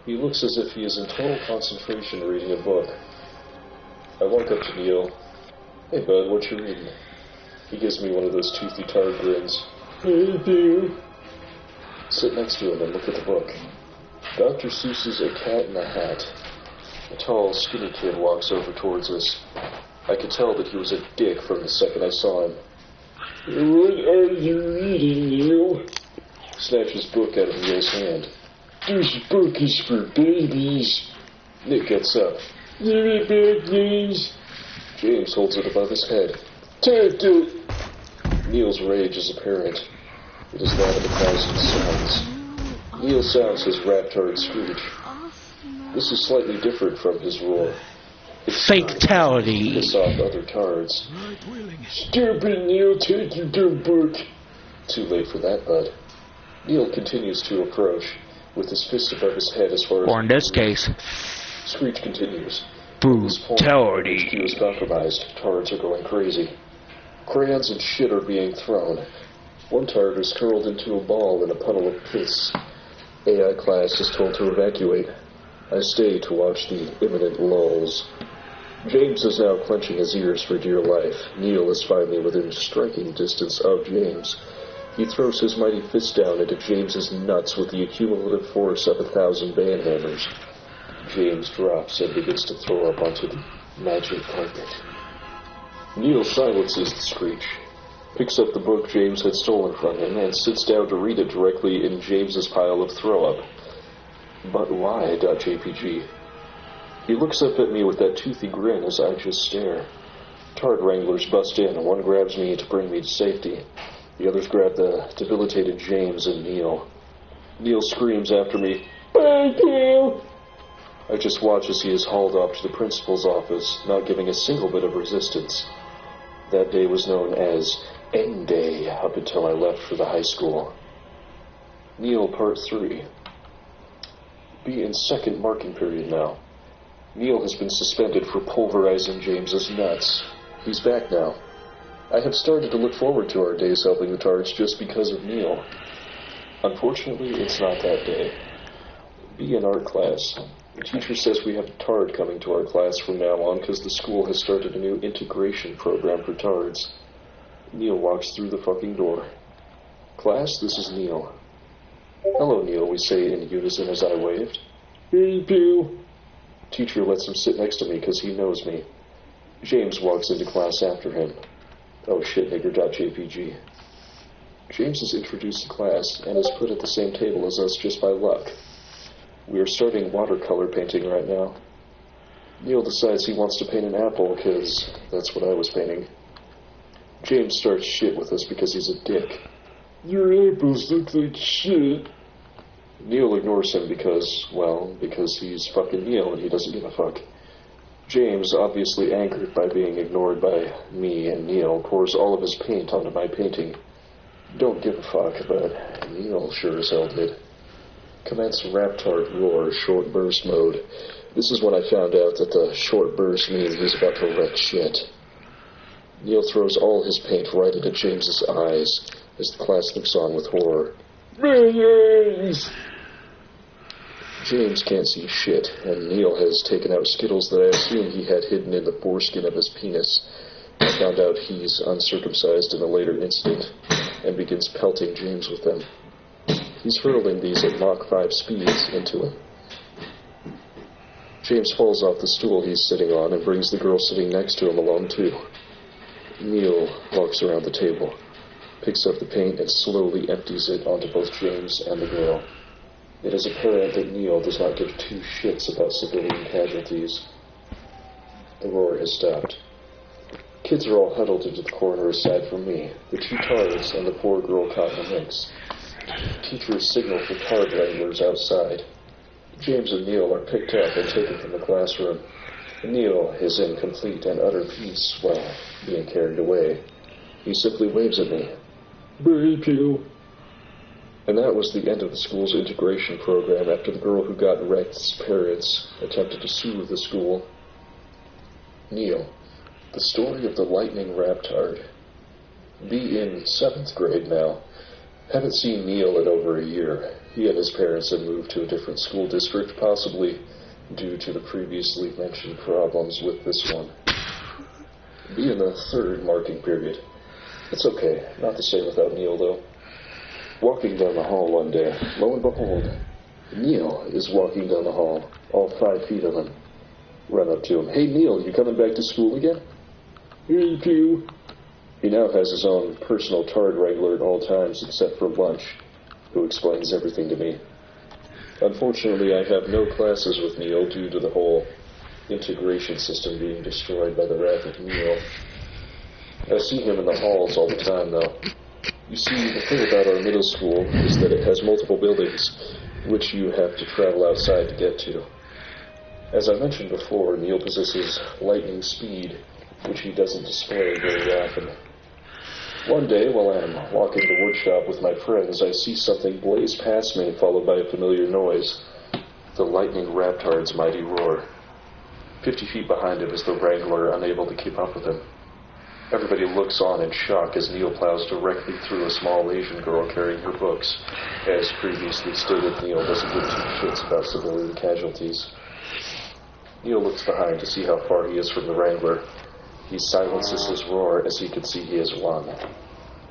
He looks as if he is in total concentration reading a book. I walk up to Neil. Hey bud, what you reading? He gives me one of those toothy Tard grins. Hey, dude. Sit next to him and look at the book. Dr. Seuss's A Cat in a Hat. A tall, skinny kid walks over towards us. I could tell that he was a dick from the second I saw him. What are you reading, Neil? Snatches book out of Neil's hand. This book is for babies. Nick gets up. Give it back, James. James holds it above his head. Take it! Neil's rage is apparent. It is that of 1,000 sounds. Neil sounds his Raptard screech. This is slightly different from his roar. It's fatality. Piss off other Tards. Stop it, Neil, take your dumb book. Too late for that, bud. Neil continues to approach, with his fist above his head as far as... Or in this case... Screech continues. Brutality. HQ is compromised. Tards are going crazy. Crayons and shit are being thrown. One Tard is curled into a ball in a puddle of piss. AI class is told to evacuate. I stay to watch the imminent lulls. James is now clenching his ears for dear life. Neil is finally within striking distance of James. He throws his mighty fist down into James's nuts with the accumulative force of 1,000 banhammers. James drops and begins to throw up onto the magic carpet. Neil silences the screech, picks up the book James had stolen from him, and sits down to read it directly in James's pile of throw-up. But why, .jpg? He looks up at me with that toothy grin as I just stare. Tard Wranglers bust in. One grabs me to bring me to safety. The others grab the debilitated James and Neil. Neil screams after me, "Thank you!" I just watch as he is hauled off to the principal's office, not giving a single bit of resistance. That day was known as End Day up until I left for the high school. Neil, Part 3. Be in second marking period now. Neil has been suspended for pulverizing James's nuts. He's back now. I have started to look forward to our days helping the Tards just because of Neil. Unfortunately, it's not that day. Be in art class. The teacher says we have a Tard coming to our class from now on because the school has started a new integration program for Tards. Neil walks through the fucking door. Class, this is Neil. Hello, Neil, we say in unison as I waved. Hey, Bill. Teacher lets him sit next to me because he knows me. James walks into class after him. Oh shit, nigger.jpg. James is introduced to class and is put at the same table as us just by luck. We are starting watercolor painting right now. Neil decides he wants to paint an apple because that's what I was painting. James starts shit with us because he's a dick. Your apples look like shit. Neil ignores him because he's fucking Neil and he doesn't give a fuck. James, obviously angered by being ignored by me and Neil, pours all of his paint onto my painting. Don't give a fuck, but Neil sure as hell did. Commence Raptard Roar short burst mode. This is when I found out that the short burst means he's about to wreck shit. Neil throws all his paint right into James's eyes as the class looks on with horror. Millions! James can't see shit, and Neil has taken out Skittles that I assume he had hidden in the foreskin of his penis. I found out he's uncircumcised in a later incident, and begins pelting James with them. He's hurling these at Mach 5 speeds into him. James falls off the stool he's sitting on and brings the girl sitting next to him along too. Neil walks around the table, picks up the paint and slowly empties it onto both James and the girl. It is apparent that Neil does not give two shits about civilian casualties. The roar has stopped. Kids are all huddled into the corner aside from me, the two tards, and the poor girl caught in the mix. Teachers signal for tard wranglers outside. James and Neil are picked up and taken from the classroom. Neil is in complete and utter peace while being carried away. He simply waves at me. Bye, Pew. And that was the end of the school's integration program after the girl who got wrecked's parents attempted to sue the school. Neil, the story of the lightning raptard. Be in 7th grade now. Haven't seen Neil in over a year. He and his parents had moved to a different school district, possibly due to the previously mentioned problems with this one. Be in the 3rd marking period. It's okay, not the same without Neil though. Walking down the hall one day, lo and behold, Neil is walking down the hall, all 5 feet of him. Run up to him. Hey Neil, you coming back to school again? Hey Pew. He now has his own personal tard wrangler at all times except for lunch, who explains everything to me. Unfortunately, I have no classes with Neil due to the whole integration system being destroyed by the wrath of Neil. I see him in the halls all the time, though. You see, the thing about our middle school is that it has multiple buildings, which you have to travel outside to get to. As I mentioned before, Neil possesses lightning speed, which he doesn't display very often. One day, while I'm walking the woodshop with my friends, I see something blaze past me, followed by a familiar noise. The lightning raptard's mighty roar. 50 feet behind him is the wrangler, unable to keep up with him. Everybody looks on in shock as Neil plows directly through a small Asian girl carrying her books. As previously stated, Neil doesn't give two shits about civilian casualties. Neil looks behind to see how far he is from the wrangler. He silences his roar as he can see he has won.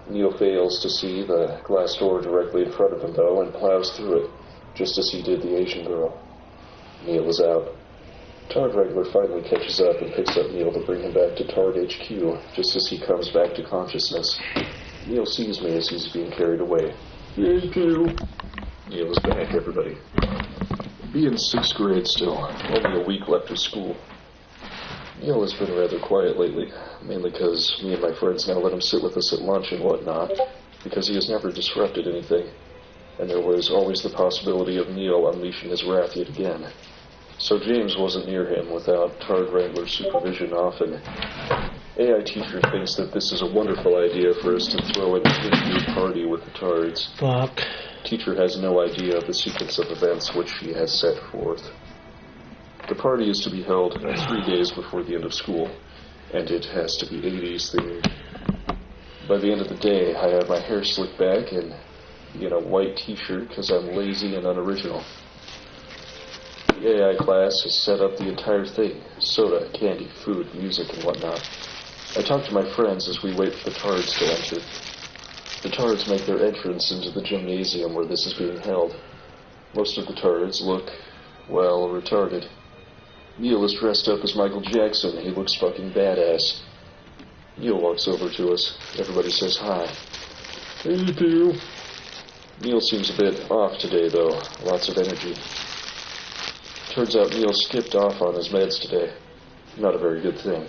Neil fails to see the glass door directly in front of him, though, and plows through it, just as he did the Asian girl. Neil is out. Tard Wrangler finally catches up and picks up Neil to bring him back to Tard HQ, just as he comes back to consciousness. Neil sees me as he's being carried away. Yay, Pew! Neil is back, everybody. Be in 6th grade still, only a week left of school. Neil has been rather quiet lately, mainly because me and my friends now let him sit with us at lunch and whatnot, because he has never disrupted anything, and there was always the possibility of Neil unleashing his wrath yet again. So James wasn't near him without Tard Wrangler supervision often. AI teacher thinks that this is a wonderful idea for us to throw an interview party with the Tards. Fuck. Teacher has no idea of the sequence of events which she has set forth. The party is to be held 3 days before the end of school, and it has to be 80s themed. By the end of the day, I have my hair slicked back and in a white t-shirt because I'm lazy and unoriginal. The AI class has set up the entire thing: soda, candy, food, music, and whatnot. I talk to my friends as we wait for the Tards to enter. The Tards make their entrance into the gymnasium where this is being held. Most of the Tards look, well, retarded. Neil is dressed up as Michael Jackson. He looks fucking badass. Neil walks over to us. Everybody says hi. Hey, Bill. Neil seems a bit off today, though. Lots of energy. Turns out Neil skipped off on his meds today. Not a very good thing.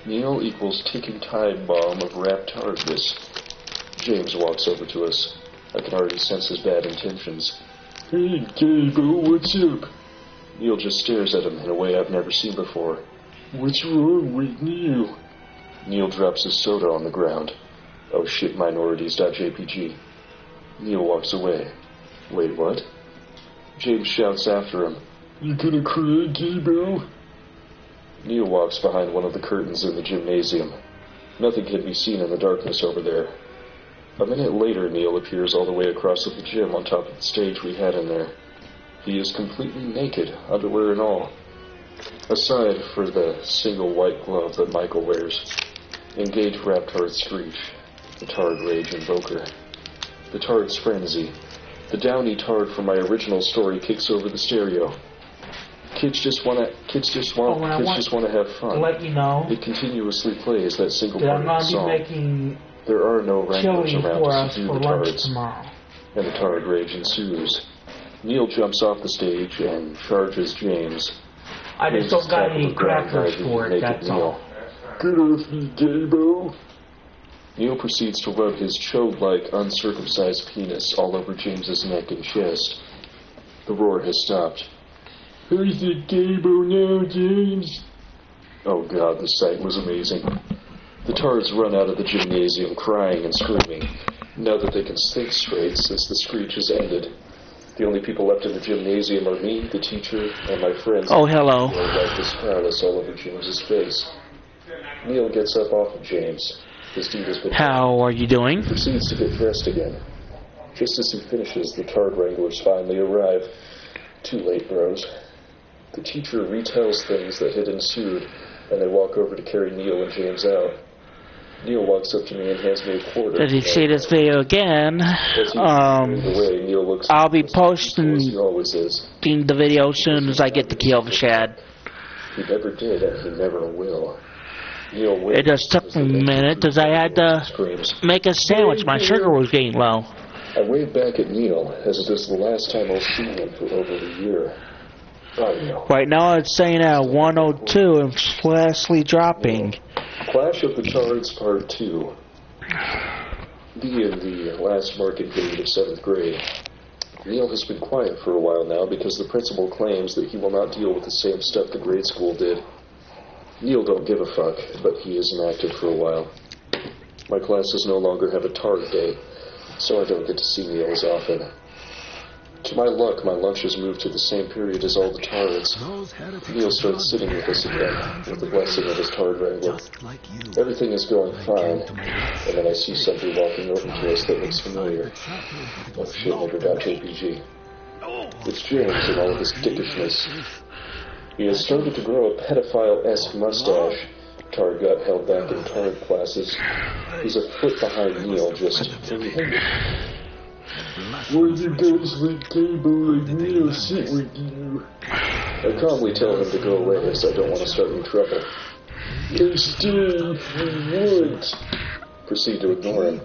Neil equals ticking time bomb of wrapped hardness. James walks over to us. I can already sense his bad intentions. Hey, Gabo, what's up? Neil just stares at him in a way I've never seen before. What's wrong with Neil? Neil drops his soda on the ground. Oh shit, minorities.jpg. Neil walks away. Wait, what? James shouts after him. You gonna cry, Gabo? Neil walks behind one of the curtains in the gymnasium. Nothing can be seen in the darkness over there. A minute later, Neil appears all the way across the gym on top of the stage we had in there. He is completely naked, underwear and all. Aside for the single white glove that Michael wears. Engage Raptard Screech, the Tard Rage Invoker. The Tard's Frenzy. The downy Tard from my original story kicks over the stereo. Kids just wanna have fun. To let you know, It continuously plays that single part of the I'm song. going to be making There are no wranglers chili around for to us subdue for the lunch Tards, tomorrow. and the Tard Rage ensues. Neil jumps off the stage and charges James. I just don't got any crackers for it, that's all. Get off me, Gabo! Neil proceeds to rub his chode-like, uncircumcised penis all over James's neck and chest. The roar has stopped. Who's the Gabo now, James? Oh god, the sight was amazing. The Tards run out of the gymnasium crying and screaming, now that they can think straight since the screech has ended. The only people left in the gymnasium are me, the teacher, and my friends. Oh, hello. Neil wiped his phallus all over James's face. Neil gets up off of James. His deed has been How are you doing? He proceeds to get dressed again. Just as he finishes, the Tard Wranglers finally arrive. Too late, bros. The teacher retells things that had ensued, and they walk over to carry Neil and James out. Neil walks up to me and hands me a quarter. If you see this video again, Neil looks I'll be posting he always is. the video as soon as I get to kill the Shad. He never did, and he never will. Neil It just took me a minute because I had to make a sandwich. My sugar was getting low. I wave back at Neil, as it is the last time I'll see him for over a year. Right now it's saying at 102 and fastly dropping. Clash of the Tards Part 2. Be in the last market grade of 7th grade. Neil has been quiet for a while now because the principal claims that he will not deal with the same stuff the grade school did. Neil don't give a fuck, but he is inactive for a while. My classes no longer have a Tard day, so I don't get to see Neil as often. To my luck, my lunch has moved to the same period as all the Tards. Neil starts sitting with us again, with the blessing of his Tard Wrangler. Everything is going fine, and then I see somebody walking over to us that looks familiar. Oh shit, nigger.jpg. It's James in all of his dickishness. He has started to grow a pedophile-esque mustache. Tard got held back in Tard classes. He's a foot behind Neil, just breathing. Why do you guys let Gabo like Neil sit with you? I calmly tell him to go away as I don't want to start any trouble. Hey, Steve, what? Proceed to ignore him.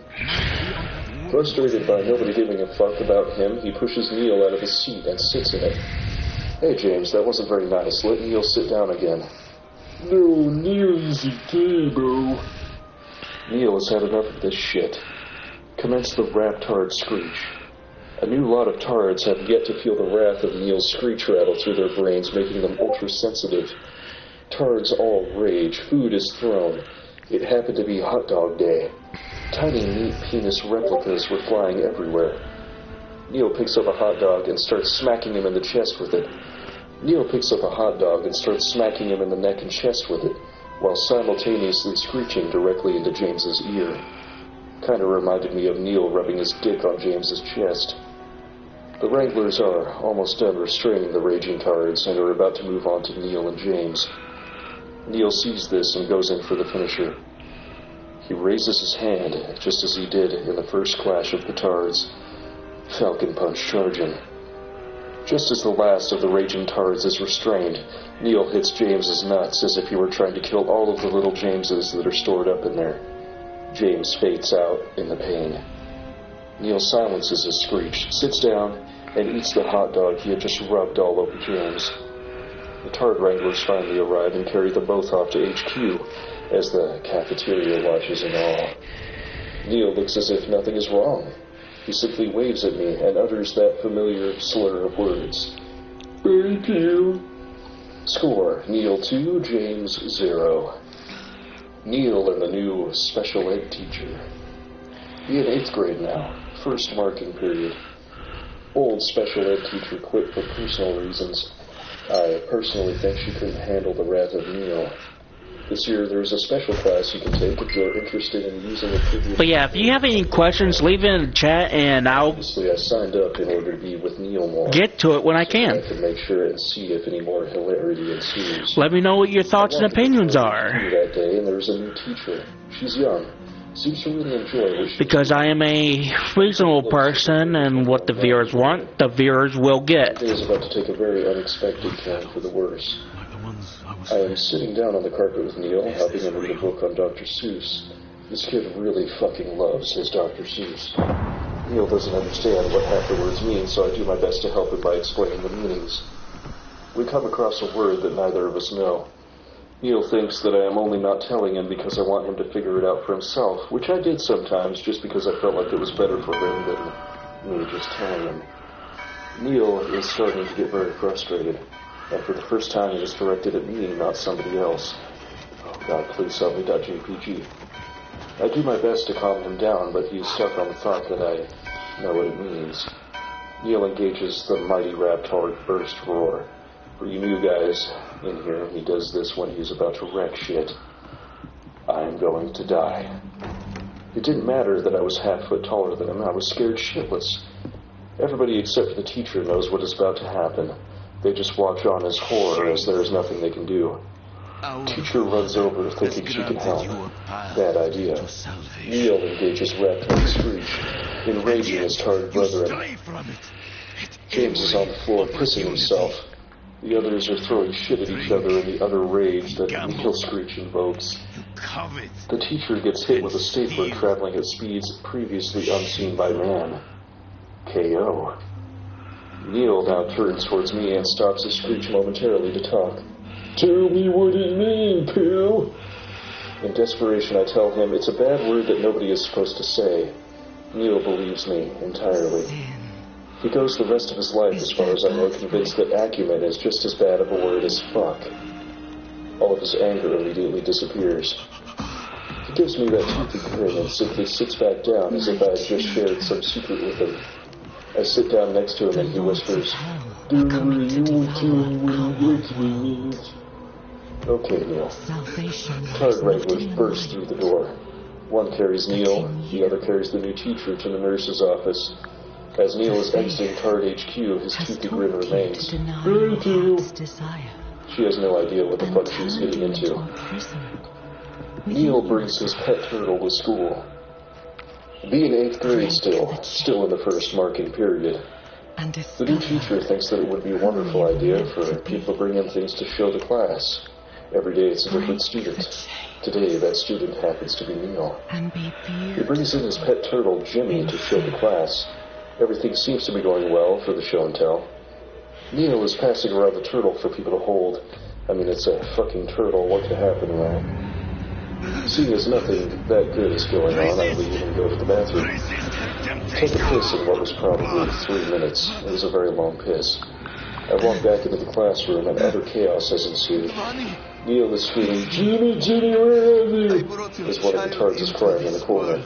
Frustrated by nobody giving a fuck about him, he pushes Neil out of his seat and sits in it. Hey, James, that wasn't very nice. Let Neil sit down again. No, Neil's a Gabo. Neil has had enough of this shit. Commence the Raptard Screech. A new lot of Tards have yet to feel the wrath of Neil's screech rattle through their brains, making them ultra-sensitive. Tards all rage. Food is thrown. It happened to be hot dog day. Tiny meat penis replicas were flying everywhere. Neil picks up a hot dog and starts smacking him in the chest with it. Neil picks up a hot dog and starts smacking him in the neck and chest with it, while simultaneously screeching directly into James's ear. Kinda reminded me of Neil rubbing his dick on James's chest. The Wranglers are almost done restraining the raging Tards and are about to move on to Neil and James. Neil sees this and goes in for the finisher. He raises his hand, just as he did in the first clash of the Tards. Falcon Punch charging. Just as the last of the raging Tards is restrained, Neil hits James's nuts as if he were trying to kill all of the little Jameses that are stored up in there. James fades out in the pain. Neil silences his screech, sits down, and eats the hot dog he had just rubbed all over James. The Tard Wranglers finally arrive and carry them both off to HQ as the cafeteria watches in awe. Neil looks as if nothing is wrong. He simply waves at me and utters that familiar slur of words. Thank you. Score, Neil 2, James 0. Neil and the new special ed teacher. He in 8th grade now, first marking period. Old special ed teacher quit for personal reasons. I personally think she couldn't handle the wrath of Neil. This year there's a special class you can take if you're interested in using a previous... But yeah, if you have any questions, leave it in the chat and I'll... Honestly, I signed up in order to be with Neil more. Get to it when I can. I can make sure and see if any more hilarity ensues. Let me know what your thoughts and opinions are. That day, and there's a new teacher. She's young. Seems to really enjoy what she... Because I am a reasonable person, and what the viewers want, the viewers will get. The day is about to take a very unexpected turn for the worse. I am sitting down on the carpet with Neil, helping him read a book on Dr. Seuss. This kid really fucking loves his Dr. Seuss. Neil doesn't understand what half the words mean, so I do my best to help him by explaining the meanings. We come across a word that neither of us know. Neil thinks that I am only not telling him because I want him to figure it out for himself, which I did sometimes just because I felt like it was better for him than me just telling him. Neil is starting to get very frustrated. And for the first time, it is directed at me, not somebody else. Oh God, please help me, .jpg. I do my best to calm him down, but he's stuck on the thought that I know what it means. Neil engages the mighty Raptor burst roar. For you new guys in here, he does this when he's about to wreck shit. I am going to die. It didn't matter that I was half foot taller than him. I was scared shitless. Everybody except for the teacher knows what is about to happen. They just watch on as horror as there is nothing they can do. Teacher runs over thinking she can help. Bad idea. Neil engages Raptor's screech, enraging his Tard brethren. James is on the floor pissing himself. The others are throwing shit at each other in the utter rage that Neil's screech invokes. The teacher gets hit with a stapler traveling at speeds previously unseen by man. KO. Neil now turns towards me and stops his screech momentarily to talk. Tell me what it means, Pill. In desperation, I tell him it's a bad word that nobody is supposed to say. Neil believes me entirely. He goes the rest of his life, as far as I know, convinced that acumen is just as bad of a word as fuck. All of his anger immediately disappears. He gives me that toothy grin and simply sits back down as if I had just shared some secret with him. I sit down next to him and he whispers, Do you want to what we need? Okay, Neil. Tard Wranglers burst through the door. One carries Neil, the other carries the new teacher to the nurse's office. As Neil is exiting Tard HQ, his toothy grin remains. Thank you. She has no idea what the fuck she's getting into. Neil brings his pet turtle to school. Being 8th grade still in the first marking period. The new teacher thinks that it would be a wonderful idea for people to bring in things to show the class. Every day it's a different student. Today that student happens to be Neil. He brings in his pet turtle, Jimmy, to show the class. Everything seems to be going well for the show and tell. Neil is passing around the turtle for people to hold. I mean, it's a fucking turtle, what could happen, right? Seeing as nothing that good is going on, I leave and go to the bathroom. Take a piss in what was probably 3 minutes. It was a very long piss. I walk back into the classroom and utter chaos has ensued. Neil is screaming, Jimmy, Jimmy, where are you? As one of the tards is crying in the corner.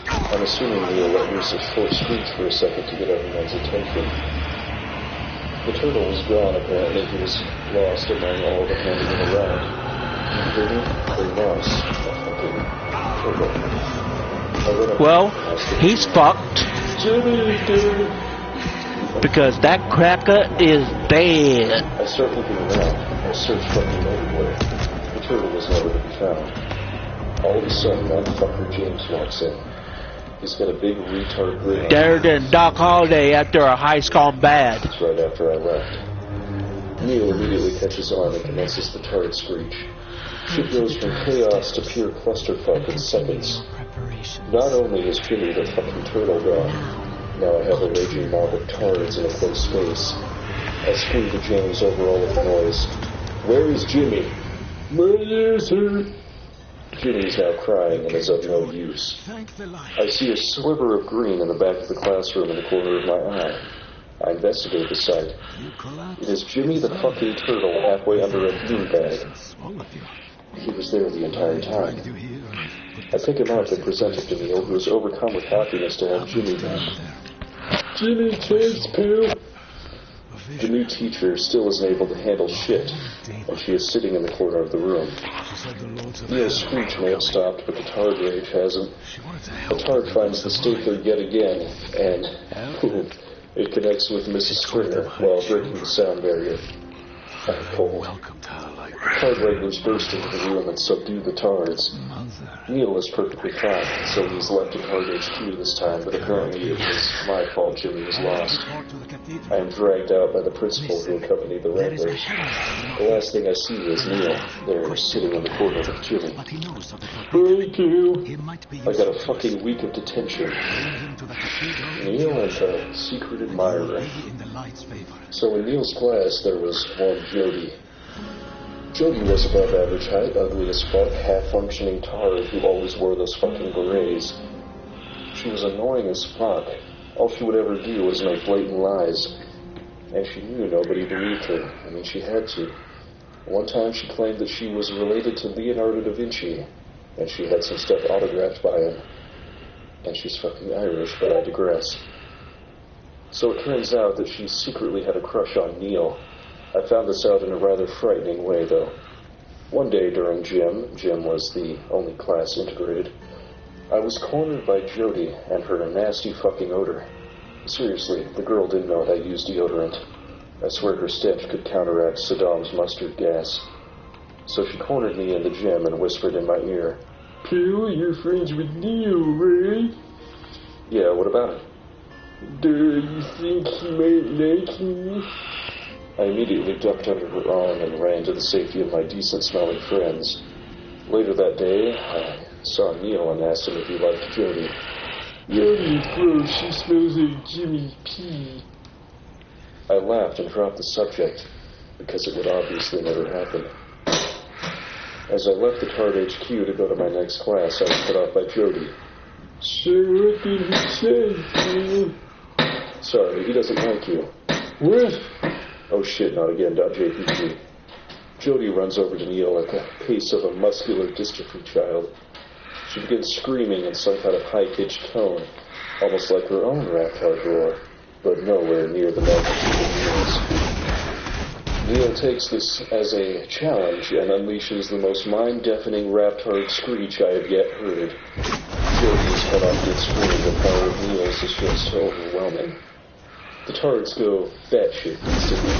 I'm assuming Neil let loose a short screech for a second to get everyone's attention. The turtle was gone, apparently. He was lost among all the handling around. They lost a fucking turtle. Well, he's fucked. Jimmy, dude! Because that cracker is dead. I start looking around. I search fucking everywhere. The turtle was never to be found. All of a sudden, that fucker James walks in. He's got a big retard grin. Better than Doc Holliday after a heist gone bad. It's right after I left. Neil immediately catches on and commences the tard screech. Shit goes from chaos to pure clusterfuck in seconds. Not only is Jimmy the fucking turtle gone, now I have a raging mob of tards in a close space. I scream to James over all of the noise. Where is Jimmy? My ears hurt. Jimmy is now crying and is of no use. I see a sliver of green in the back of the classroom in the corner of my eye. I investigate the site. It is Jimmy the fucking turtle halfway under a beanbag. He was there the entire time. I pick him up and present him to Neil, who is overcome with happiness to have Jimmy back. Jimmy, thanks, pal. The new teacher still isn't able to handle shit, and she is sitting in the corner of the room. Neil's screech may have stopped, but the tard rage hasn't. The tard finds the stapler yet again, and it connects with Mrs. Springer while breaking the sound barrier. I'm cold. Tard regulars burst into the room and subdue the tards. Neil is perfectly fine, so he's left at Tard HQ this time, but apparently it was my fault Jimmy was lost. I am dragged out by the principal who accompanied the Wranglers. The last thing I see is Neil, there sitting in the corner with Jimmy. Thank you. I got a fucking week of detention. Neil and a secret admirer. So in Neil's class there was one Jody. Jody was above average height, ugly as fuck, half-functioning tard who always wore those fucking berets. She was annoying as fuck. All she would ever do was make blatant lies. And she knew nobody believed her. I mean, she had to. One time she claimed that she was related to Leonardo da Vinci, and she had some stuff autographed by him. And she's fucking Irish, but I digress. So it turns out that she secretly had a crush on Neil. I found this out in a rather frightening way, though. One day during gym was the only class integrated, I was cornered by Jody and heard a nasty fucking odor. Seriously, the girl didn't know I used deodorant. I swear her stench could counteract Saddam's mustard gas. So she cornered me in the gym and whispered in my ear, "Pooh, you're friends with Neil, right?" "Yeah, what about it?" "Do you think he might like me?" I immediately ducked under her arm and ran to the safety of my decent-smelling friends. Later that day, I saw Neil and asked him if he liked Jody. "Yummy, gross, she smells like Jimmy P." I laughed and dropped the subject, because it would obviously never happen. As I left the Tard HQ to go to my next class, I was cut off by Jody. "So what did he say, Neil?" "Sorry, he doesn't like you." "What?" "Oh shit, not again, .jpg. Jody runs over to Neil at the pace of a muscular dystrophy child. She begins screaming in some kind of high-pitched tone, almost like her own rap-hard roar, but nowhere near the magnitude of Neil's. Neil takes this as a challenge and unleashes the most mind-deafening rap-hard screech I have yet heard. Jody is cut off mid-scream. The power of Neil's is just overwhelming. The tards go batshit instantly.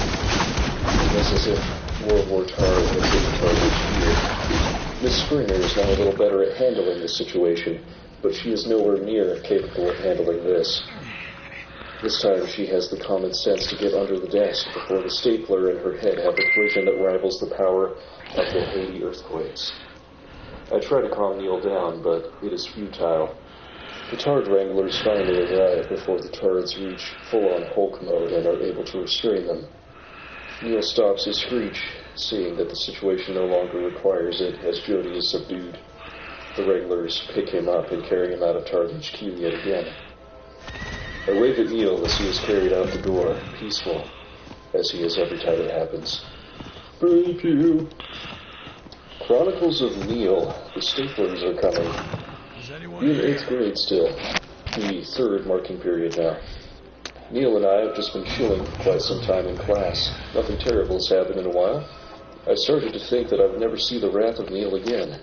It's as if World War Tard had hit the target here. Miss Springer is now a little better at handling the situation, but she is nowhere near capable of handling this. This time she has the common sense to get under the desk before the stapler in her head have a collision that rivals the power of the Haiti earthquakes. I try to calm Neil down, but it is futile. The Tard Wranglers finally arrive before the Tards reach full-on Hulk mode and are able to restrain them. Neil stops his screech, seeing that the situation no longer requires it, as Jody is subdued. The Wranglers pick him up and carry him out of Tard HQ yet again. I wave at Neil as he is carried out the door, peaceful, as he is every time it happens. "Thank you." Chronicles of Neil. The staplers are coming. We're in 8th grade still, the 3rd marking period now. Neil and I have just been chilling for quite some time in class. Nothing terrible has happened in a while. I started to think that I would never see the wrath of Neil again.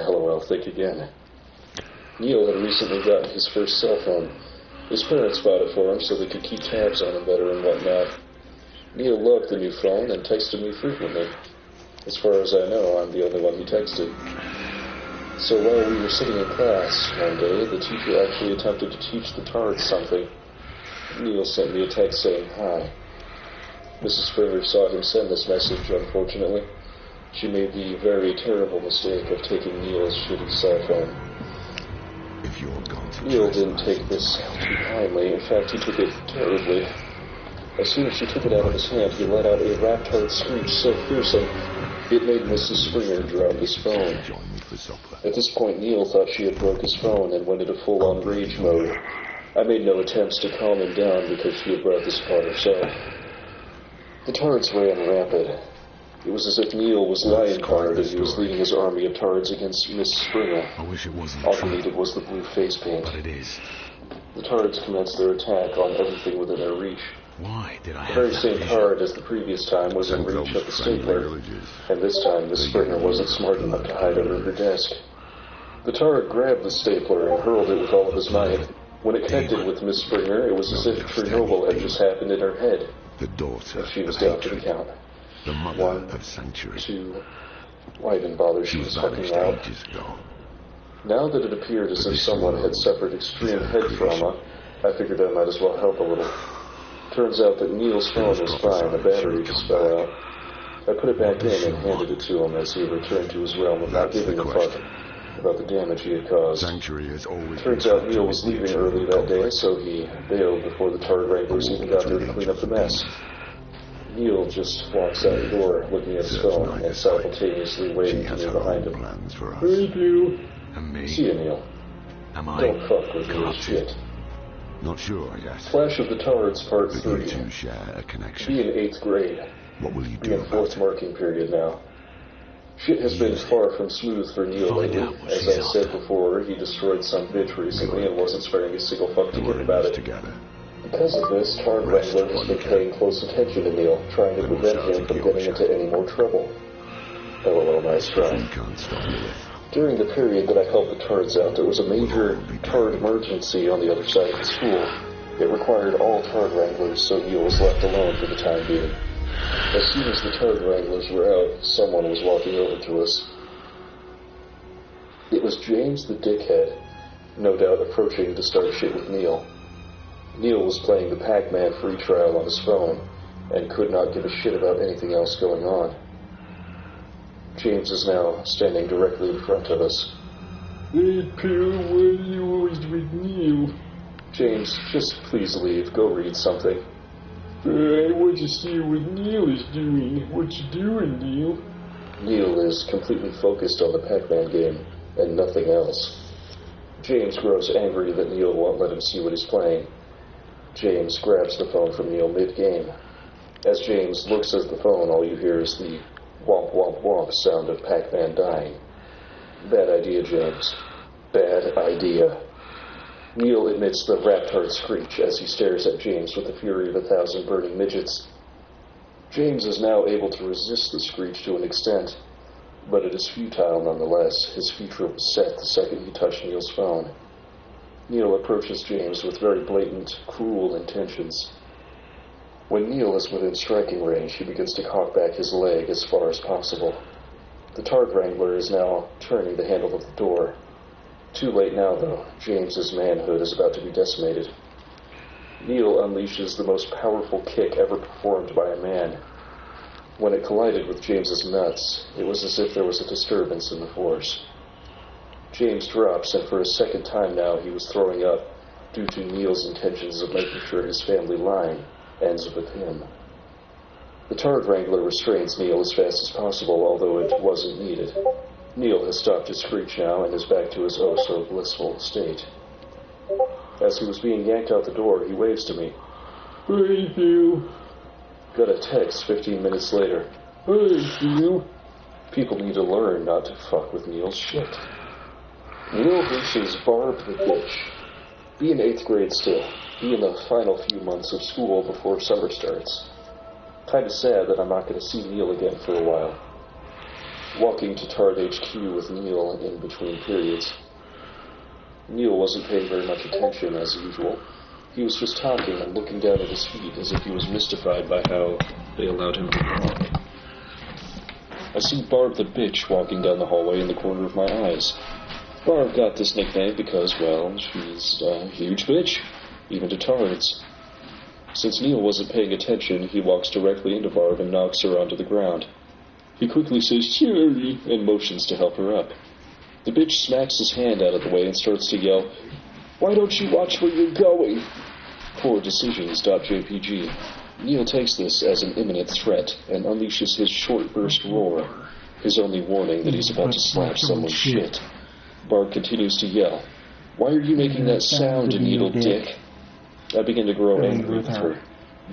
LOL, think again. Neil had recently gotten his first cell phone. His parents bought it for him so they could keep tabs on him better and whatnot. Neil loved the new phone and texted me frequently. As far as I know, I'm the only one he texted. So while we were sitting in class one day, the teacher actually attempted to teach the Tards something. Neil sent me a text saying hi. Mrs. Springer saw him send this message, unfortunately. She made the very terrible mistake of taking Neil's shitty cell phone. If you're going to Neil didn't take this too kindly. In fact, he took it terribly. As soon as she took it out of his hand, he let out a raptard screech so fearsome it made Mrs. Springer drop his phone. join me for supper? At this point, Neil thought she had broke his phone and went into full-on rage mode. I made no attempts to calm him down because she had brought this upon herself. The Tards ran rampant. It was as if Neil was lion-colored and he was leading his army of Tards against Miss Springer. I wish it wasn't All true, he needed was the blue face paint. but it is. The Tards commenced their attack on everything within their reach. Why did I The have very that same vision? Tard as the previous time was in reach of the stapler, and this time Miss Springer wasn't smart enough to hide under her desk. The Tard grabbed the stapler and hurled it with all of his might. When it connected with Miss Springer, it was as if Chernobyl had just happened in her head, The daughter and she was of down for the hatred, count. the mother 1, of sanctuary. 2... Why even bother? She was fucking vanished out. ages ago. Now that it appeared as if someone had suffered extreme head trauma, I figured I might as well help a little. Turns out that Neil's phone was fine, the battery just fell out. I put it back in and handed it to him as he returned to his realm without giving a fuck about the damage he had caused. Sanctuary has always Turns out Neil was leaving early that day, so he bailed before the Tard Wranglers even got there to clean up the mess. Neil just walks out the door, looking at his phone, and simultaneously waving to me behind him. plans for us. Thank you. And me. See you, Neil. Am I Don't fuck with your corrupted? shit. Not sure yet. Flash of the Tards, Part But you 3. two share a connection. Be in 8th grade. What will you Be do in about 4th it? marking period now. Shit has been far from smooth for Neil Find lately. out what As she's I said after. before, he destroyed some bitch recently and wasn't sparing a single fuck to We're give in about this it. together. Because of this, Tard Wrangler has been paying close attention to Neil, trying to prevent him from getting into any more trouble. LOL, nice try. We can't stop you with. During the period that I helped the Tards out, there was a major Tard emergency on the other side of the school. It required all Tard Wranglers, so Neil was left alone for the time being. As soon as the Tard Wranglers were out, someone was walking over to us. It was James the dickhead, no doubt approaching to start shit with Neil. Neil was playing the Pac-Man free trial on his phone, and could not give a shit about anything else going on. James is now standing directly in front of us. Hey, Peter, why are you always with Neil? James, just please leave. Go read something. I want to see what Neil is doing. What you doing, Neil? Neil is completely focused on the Pac-Man game, and nothing else. James grows angry that Neil won't let him see what he's playing. James grabs the phone from Neil mid-game. As James looks at the phone, all you hear is the womp womp womp sound of Pac-Man dying. Bad idea, James. Bad idea. Neil emits the raptard screech as he stares at James with the fury of 1,000 burning midgets. James is now able to resist the screech to an extent, but it is futile nonetheless. His future was set the second he touched Neil's phone. Neil approaches James with very blatant, cruel intentions. When Neil is within striking range, he begins to cock back his leg as far as possible. The Tard Wrangler is now turning the handle of the door. Too late now, though. James's manhood is about to be decimated. Neil unleashes the most powerful kick ever performed by a man. When it collided with James's nuts, it was as if there was a disturbance in the force. James drops, and for a second time now he was throwing up due to Neil's intentions of making sure his family line ends with him. The Tard Wrangler restrains Neil as fast as possible, although it wasn't needed. Neil has stopped his screech now and is back to his oh-so-blissful state. As he was being yanked out the door, he waves to me. Hey, Neil. Got a text 15 minutes later. Hey, Neil. People need to learn not to fuck with Neil's shit. Neil versus Barb the bitch. Be in 8th grade still. Be in the final few months of school before summer starts. Kinda sad that I'm not going to see Neil again for a while. Walking to Tard HQ with Neil in between periods. Neil wasn't paying very much attention as usual. He was just talking and looking down at his feet as if he was mystified by how they allowed him to walk. I see Barb the bitch walking down the hallway in the corner of my eyes. Barb got this nickname because, well, she's a huge bitch, even to Tards. Since Neil wasn't paying attention, he walks directly into Barb and knocks her onto the ground. He quickly says, sorry, and motions to help her up. The bitch smacks his hand out of the way and starts to yell, "Why don't you watch where you're going?" Poor decisions.jpg. Neil takes this as an imminent threat and unleashes his short burst roar, his only warning that he's about to slap someone's shit. Barb continues to yell, "Why are you making that sound, needle dick?" I begin to grow angry with her.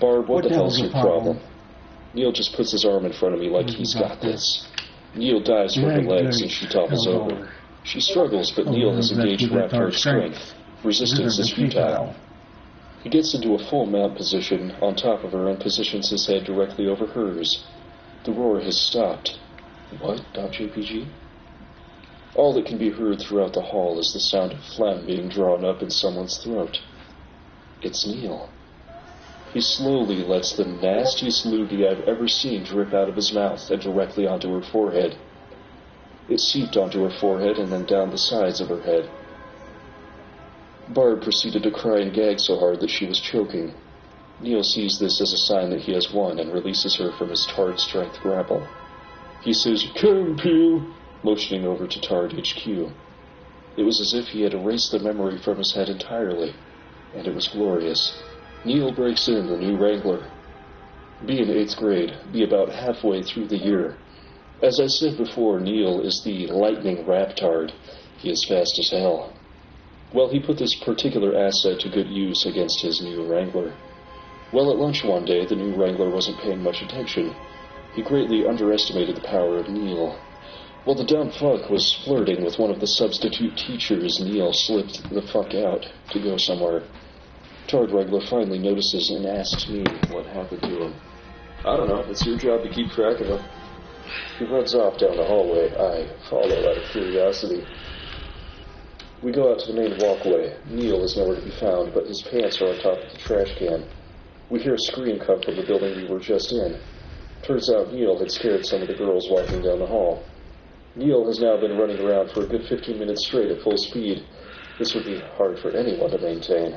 "Barb, what the hell's your problem?" Neil just puts his arm in front of me like he's got this. Neil dives for her legs and she topples over. She struggles, but Neil has engaged Raptor's strength. Resistance is futile. He gets into a full mount position on top of her and positions his head directly over hers. The roar has stopped. What.jpg? All that can be heard throughout the hall is the sound of phlegm being drawn up in someone's throat. It's Neil. He slowly lets the nastiest loogie I've ever seen drip out of his mouth and directly onto her forehead. It seeped onto her forehead and then down the sides of her head. Barb proceeded to cry and gag so hard that she was choking. Neil sees this as a sign that he has won and releases her from his Tard strength grapple. He says, "Come, Peel," motioning over to Tard HQ. It was as if he had erased the memory from his head entirely, and it was glorious. Neil breaks in the new Wrangler. Be in 8th grade, be about halfway through the year. As I said before, Neil is the lightning raptard. He is fast as hell. Well, he put this particular asset to good use against his new Wrangler. Well, at lunch one day, the new Wrangler wasn't paying much attention. He greatly underestimated the power of Neil. While the dumb fuck was flirting with one of the substitute teachers, Neil slipped the fuck out to go somewhere. Tard Wrangler finally notices and asks me what happened to him. "I don't know, it's your job to keep track of him." He runs off down the hallway. I follow out of curiosity. We go out to the main walkway. Neil is nowhere to be found, but his pants are on top of the trash can. We hear a scream come from the building we were just in. Turns out Neil had scared some of the girls walking down the hall. Neil has now been running around for a good 15 minutes straight at full speed. This would be hard for anyone to maintain.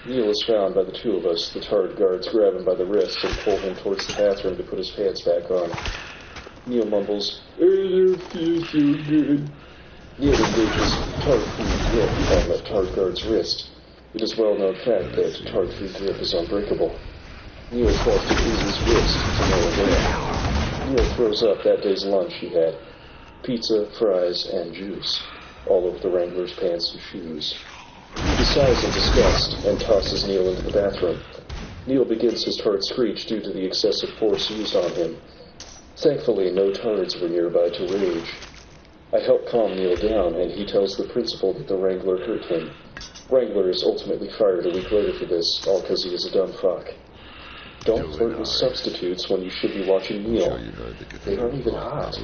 Neil is found by the two of us. The Tard guards grab him by the wrist and pull him towards the bathroom to put his pants back on. Neil mumbles, "I feel so good." Neil engages Tard-free grip on the Tard guard's wrist. It is well-known fact that Tard-free grip is unbreakable. Neil tries to freeze his wrist to no avail. Neil throws up that day's lunch he had. Pizza, fries, and juice. All over the Wrangler's pants and shoes. He sighs in disgust and tosses Neil into the bathroom. Neil begins his Tard screech due to the excessive force used on him. Thankfully, no Tards were nearby to rage. I help calm Neil down, and he tells the principal that the Wrangler hurt him. Wrangler is ultimately fired a week later for this, all because he is a dumb fuck. Don't flirt with substitutes when you should be watching Neil. They aren't even hot.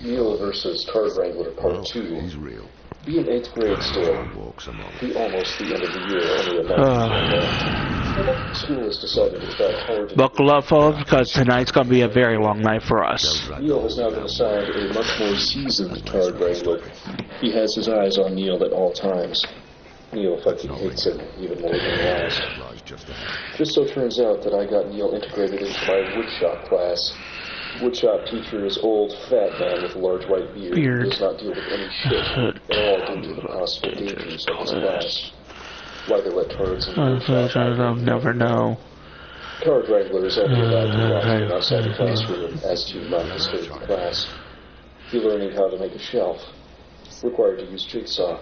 Neil versus Tard Wrangler Part 2. Be in 8th grade still. Be almost the end of the year, only a month left. School has decided to try hard to... Buckle up, folks, because tonight's going to be a very long night for us. Neil has now been assigned a much more seasoned Tard Wrangler. He has his eyes on Neil at all times. Neil fucking hates him even more than last. Just so turns out that I got Neil integrated into my woodshop class. Woodshop teacher is old, fat man with a large white beard who does not deal with any shit at all due to the possible dangers of his class. Why they let Tards in the woodshop, I'll never know. Tard Wrangler is only allowed to watch him outside the classroom as to not disturb the class. He learning how to make a shelf. Required to use jigsaw.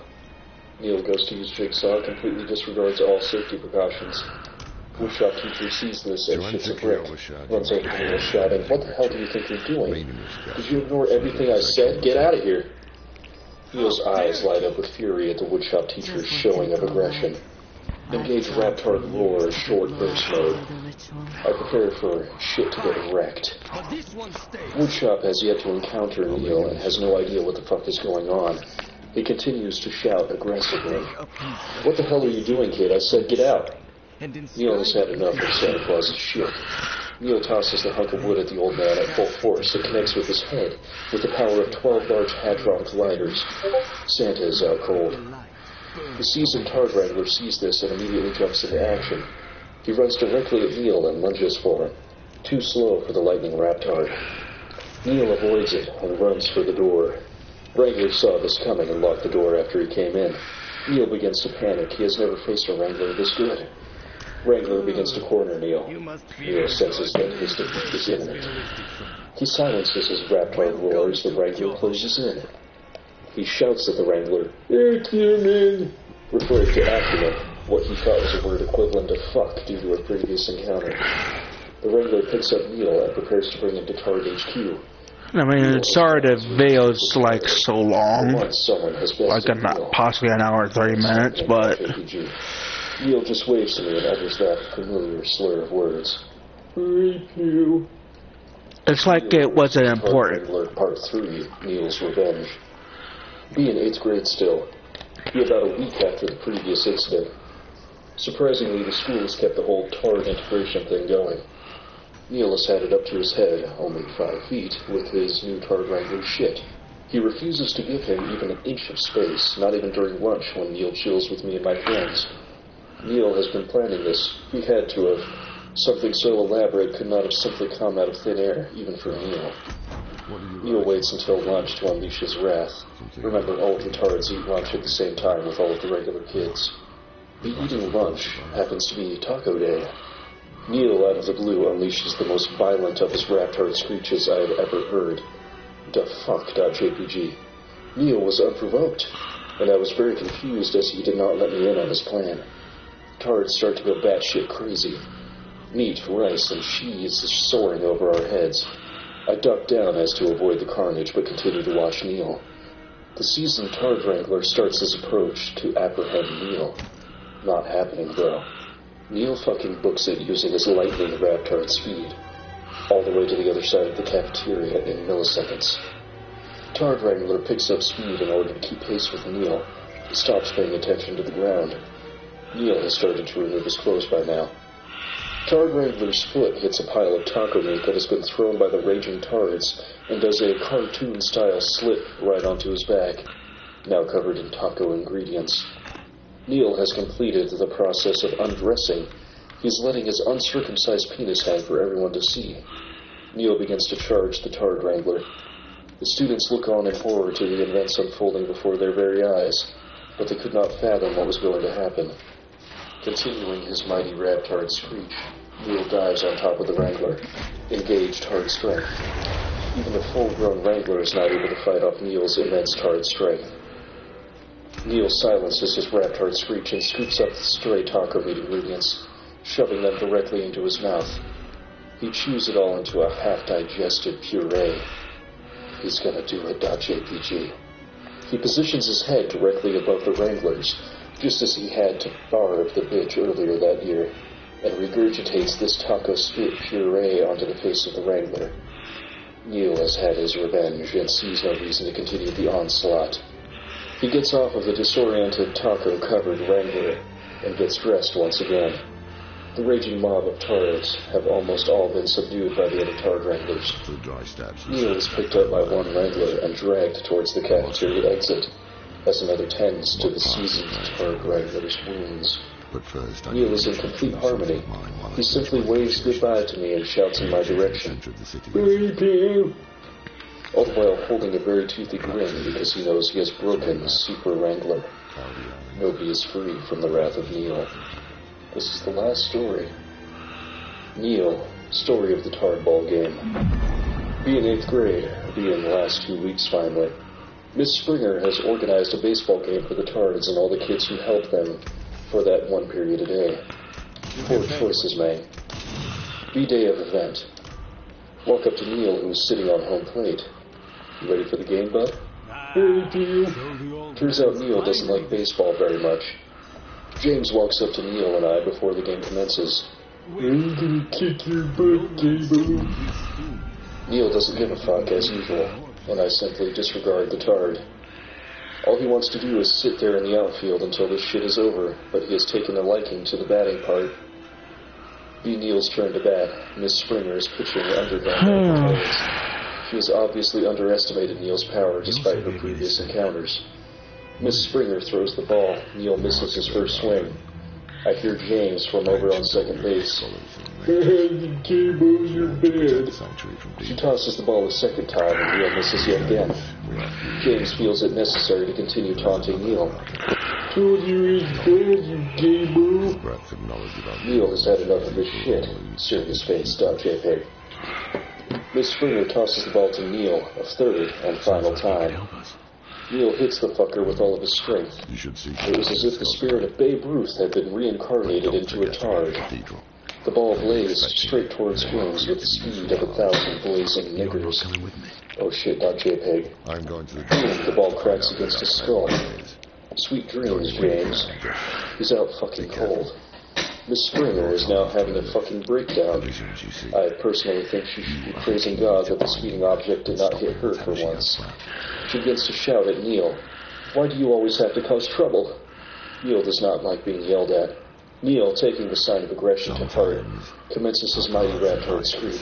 Neil goes to use jigsaw, completely disregards all safety precautions. Woodshop teacher sees this and shits a brick, runs over to Neil shouting, "What the hell do you think you're doing? Did you ignore everything I said? Get out of here!" Neil's eyes light up with fury at the woodshop teacher's showing of aggression. Engage Raptard Roar short burst mode. I prepare for shit to get wrecked. Woodshop has yet to encounter Neil and has no idea what the fuck is going on. He continues to shout aggressively. "What the hell are you doing, kid? I said get out." Neil has had enough of Santa Claus's shit. Neil tosses the hunk of wood at the old man at full force. It connects with his head, with the power of 12 large hadron colliders. Santa is out cold. The seasoned Tard Wrangler sees this and immediately jumps into action. He runs directly at Neil and lunges for him. Too slow for the lightning Raptard. Neil avoids it and runs for the door. Wrangler saw this coming and locked the door after he came in. Neil begins to panic. He has never faced a Wrangler this good. Wrangler begins to corner Neil. Neil senses that his defeat is imminent. He silences his raptard roar as the Wrangler closes in. He shouts at the Wrangler, "Acumen!" referring to acumen, what he thought was a word equivalent to fuck due to a previous encounter. The Wrangler picks up Neil and prepares to bring him to Tard HQ. I mean, sorry the video's like so long, like possibly an hour and 30 minutes, but Neil just waves to me and utters that familiar slur of words. Rape you. It's like it wasn't important. Part 3, Neil's Revenge. Be in 8th grade still. Be about a week after the previous incident. Surprisingly, the school has kept the whole Tard integration thing going. Neil has had it up to his head, only 5 feet, with his new Tard Wrangler shit. He refuses to give him even an inch of space, not even during lunch when Neil chills with me and my friends. Neil has been planning this. He had to have. Something so elaborate could not have simply come out of thin air, even for Neil. Neil waits until lunch to unleash his wrath. Remember, all of the Tards eat lunch at the same time with all of the regular kids. The eating lunch happens to be Taco Day. Neil, out of the blue, unleashes the most violent of his raptard screeches I have ever heard. Da fuck.jpg. Neil was unprovoked, and I was very confused as he did not let me in on his plan. Tards start to go batshit crazy. Meat, rice, and cheese is soaring over our heads. I duck down as to avoid the carnage, but continue to watch Neil. The seasoned Tard Wrangler starts his approach to apprehend Neil. Not happening, bro. Neil fucking books it using his lightning raptard speed, all the way to the other side of the cafeteria in milliseconds. Tard Wrangler picks up speed in order to keep pace with Neil. He stops paying attention to the ground. Neil has started to remove his clothes by now. Tard Wrangler's foot hits a pile of taco meat that has been thrown by the raging Tards and does a cartoon-style slip right onto his back, now covered in taco ingredients. Neil has completed the process of undressing. He's letting his uncircumcised penis hang for everyone to see. Neil begins to charge the Tard Wrangler. The students look on in horror to the events unfolding before their very eyes, but they could not fathom what was going to happen. Continuing his mighty raptard screech, Neil dives on top of the Wrangler, engaged hard strength. Even the full-grown Wrangler is not able to fight off Neil's immense Tard strength. Neil silences his raptard screech and scoops up the stray taco meat ingredients, shoving them directly into his mouth. He chews it all into a half-digested puree. He's gonna do it, .jpg. He positions his head directly above the Wranglers, just as he had to barb the bitch earlier that year, and regurgitates this taco spit puree onto the face of the Wrangler. Neil has had his revenge and sees no reason to continue the onslaught. He gets off of the disoriented, taco-covered Wrangler and gets dressed once again. The raging mob of Tards have almost all been subdued by the other Tard Wranglers. Neil is picked up by one Wrangler and dragged towards the cafeteria exit, as another tends to the seasoned Tard Wrangler's wounds. Neil is in complete harmony. He simply waves goodbye to me and shouts in my direction, "Rape you!" all the while holding a very toothy grin because he knows he has broken the Super Wrangler. Nobody is free from the wrath of Neil. This is the last story. Neil, story of the Tard ball game. Be in 8th grade, be in the last 2 weeks finally. Miss Springer has organized a baseball game for the Tards and all the kids who help them for that one period a day. 4 choices, May. B-day of event. Walk up to Neil, who is sitting on home plate. You ready for the game, bud? Hey, Neil. Turns out Neil doesn't like baseball very much. James walks up to Neil and I before the game commences. I'm gonna kick your butt, Gable. Neil doesn't give a fuck, as usual, and I simply disregard the Tard. All he wants to do is sit there in the outfield until this shit is over, but he has taken a liking to the batting part. Be Neil's turn to bat. Miss Springer is pitching underhand. She has obviously underestimated Neil's power despite her previous encounters. Miss Springer throws the ball. Neil misses his first swing. I hear James from over on second base. Gables, you're bad. She tosses the ball a second time and Neil misses yet again. James feels it necessary to continue taunting Neil. Told you he's bad, you Gable. Neil has had enough of this shit. Serious face, .jpg. Miss Springer tosses the ball to Neil a third and final time. Neil hits the fucker with all of his strength. It was as if the spirit of Babe Ruth had been reincarnated into a tard. The ball blazed straight towards James with the speed of 1,000 blazing niggers. Oh shit, .jpg. Boom, the ball cracks against his skull. Sweet dreams, James. He's out fucking cold. Miss Springer is now having a fucking breakdown. I personally think she should be praising God that the speeding object did not hit her for once. She begins to shout at Neil. Why do you always have to cause trouble? Neil does not like being yelled at. Neil, taking the sign of aggression to heart, commences his mighty raptard screech.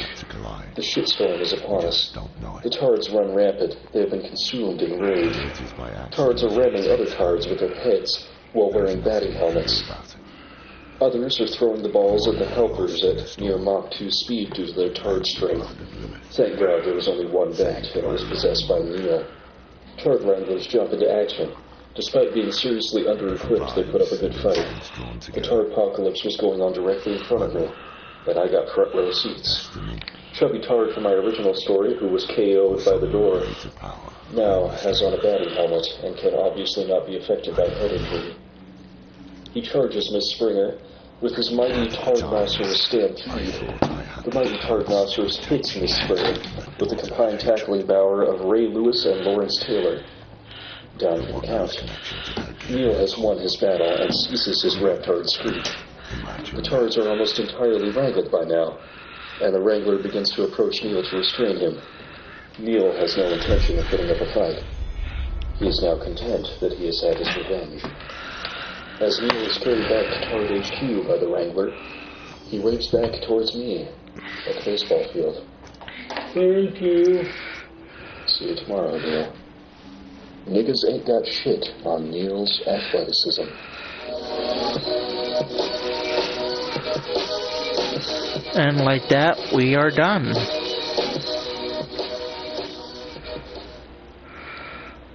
The shitstorm is upon us. The tards run rampant. They have been consumed in rage. Tards are ramming other tards with their heads while wearing batting helmets. Others are throwing the balls at the helpers at near Mach 2 speed due to their tard strength. Thank God there was only one bat, and it was possessed by Neil. Tard wranglers jump into action. Despite being seriously under-equipped, they put up a good fight. The tard apocalypse was going on directly in front of me, and I got front row seats. Chubby Tard from my original story, who was KO'd by the door, now has on a batting helmet and can obviously not be affected by head injury. He charges Miss Springer with his mighty Tardnosaurus stampede. The mighty Tardnosaurus hits Miss Springer with the combined tackling power of Ray Lewis and Lawrence Taylor. Down for the count. Neil has won his battle and ceases his raptard screech. The tards are almost entirely wrangled by now, and the wrangler begins to approach Neil to restrain him. Neil has no intention of putting up a fight. He is now content that he has had his revenge. As Neil is carried back to Tard HQ by the wrangler, he waves back towards me at the baseball field. Thank you. See you tomorrow, Neil. Niggas ain't got shit on Neil's athleticism. And like that, we are done.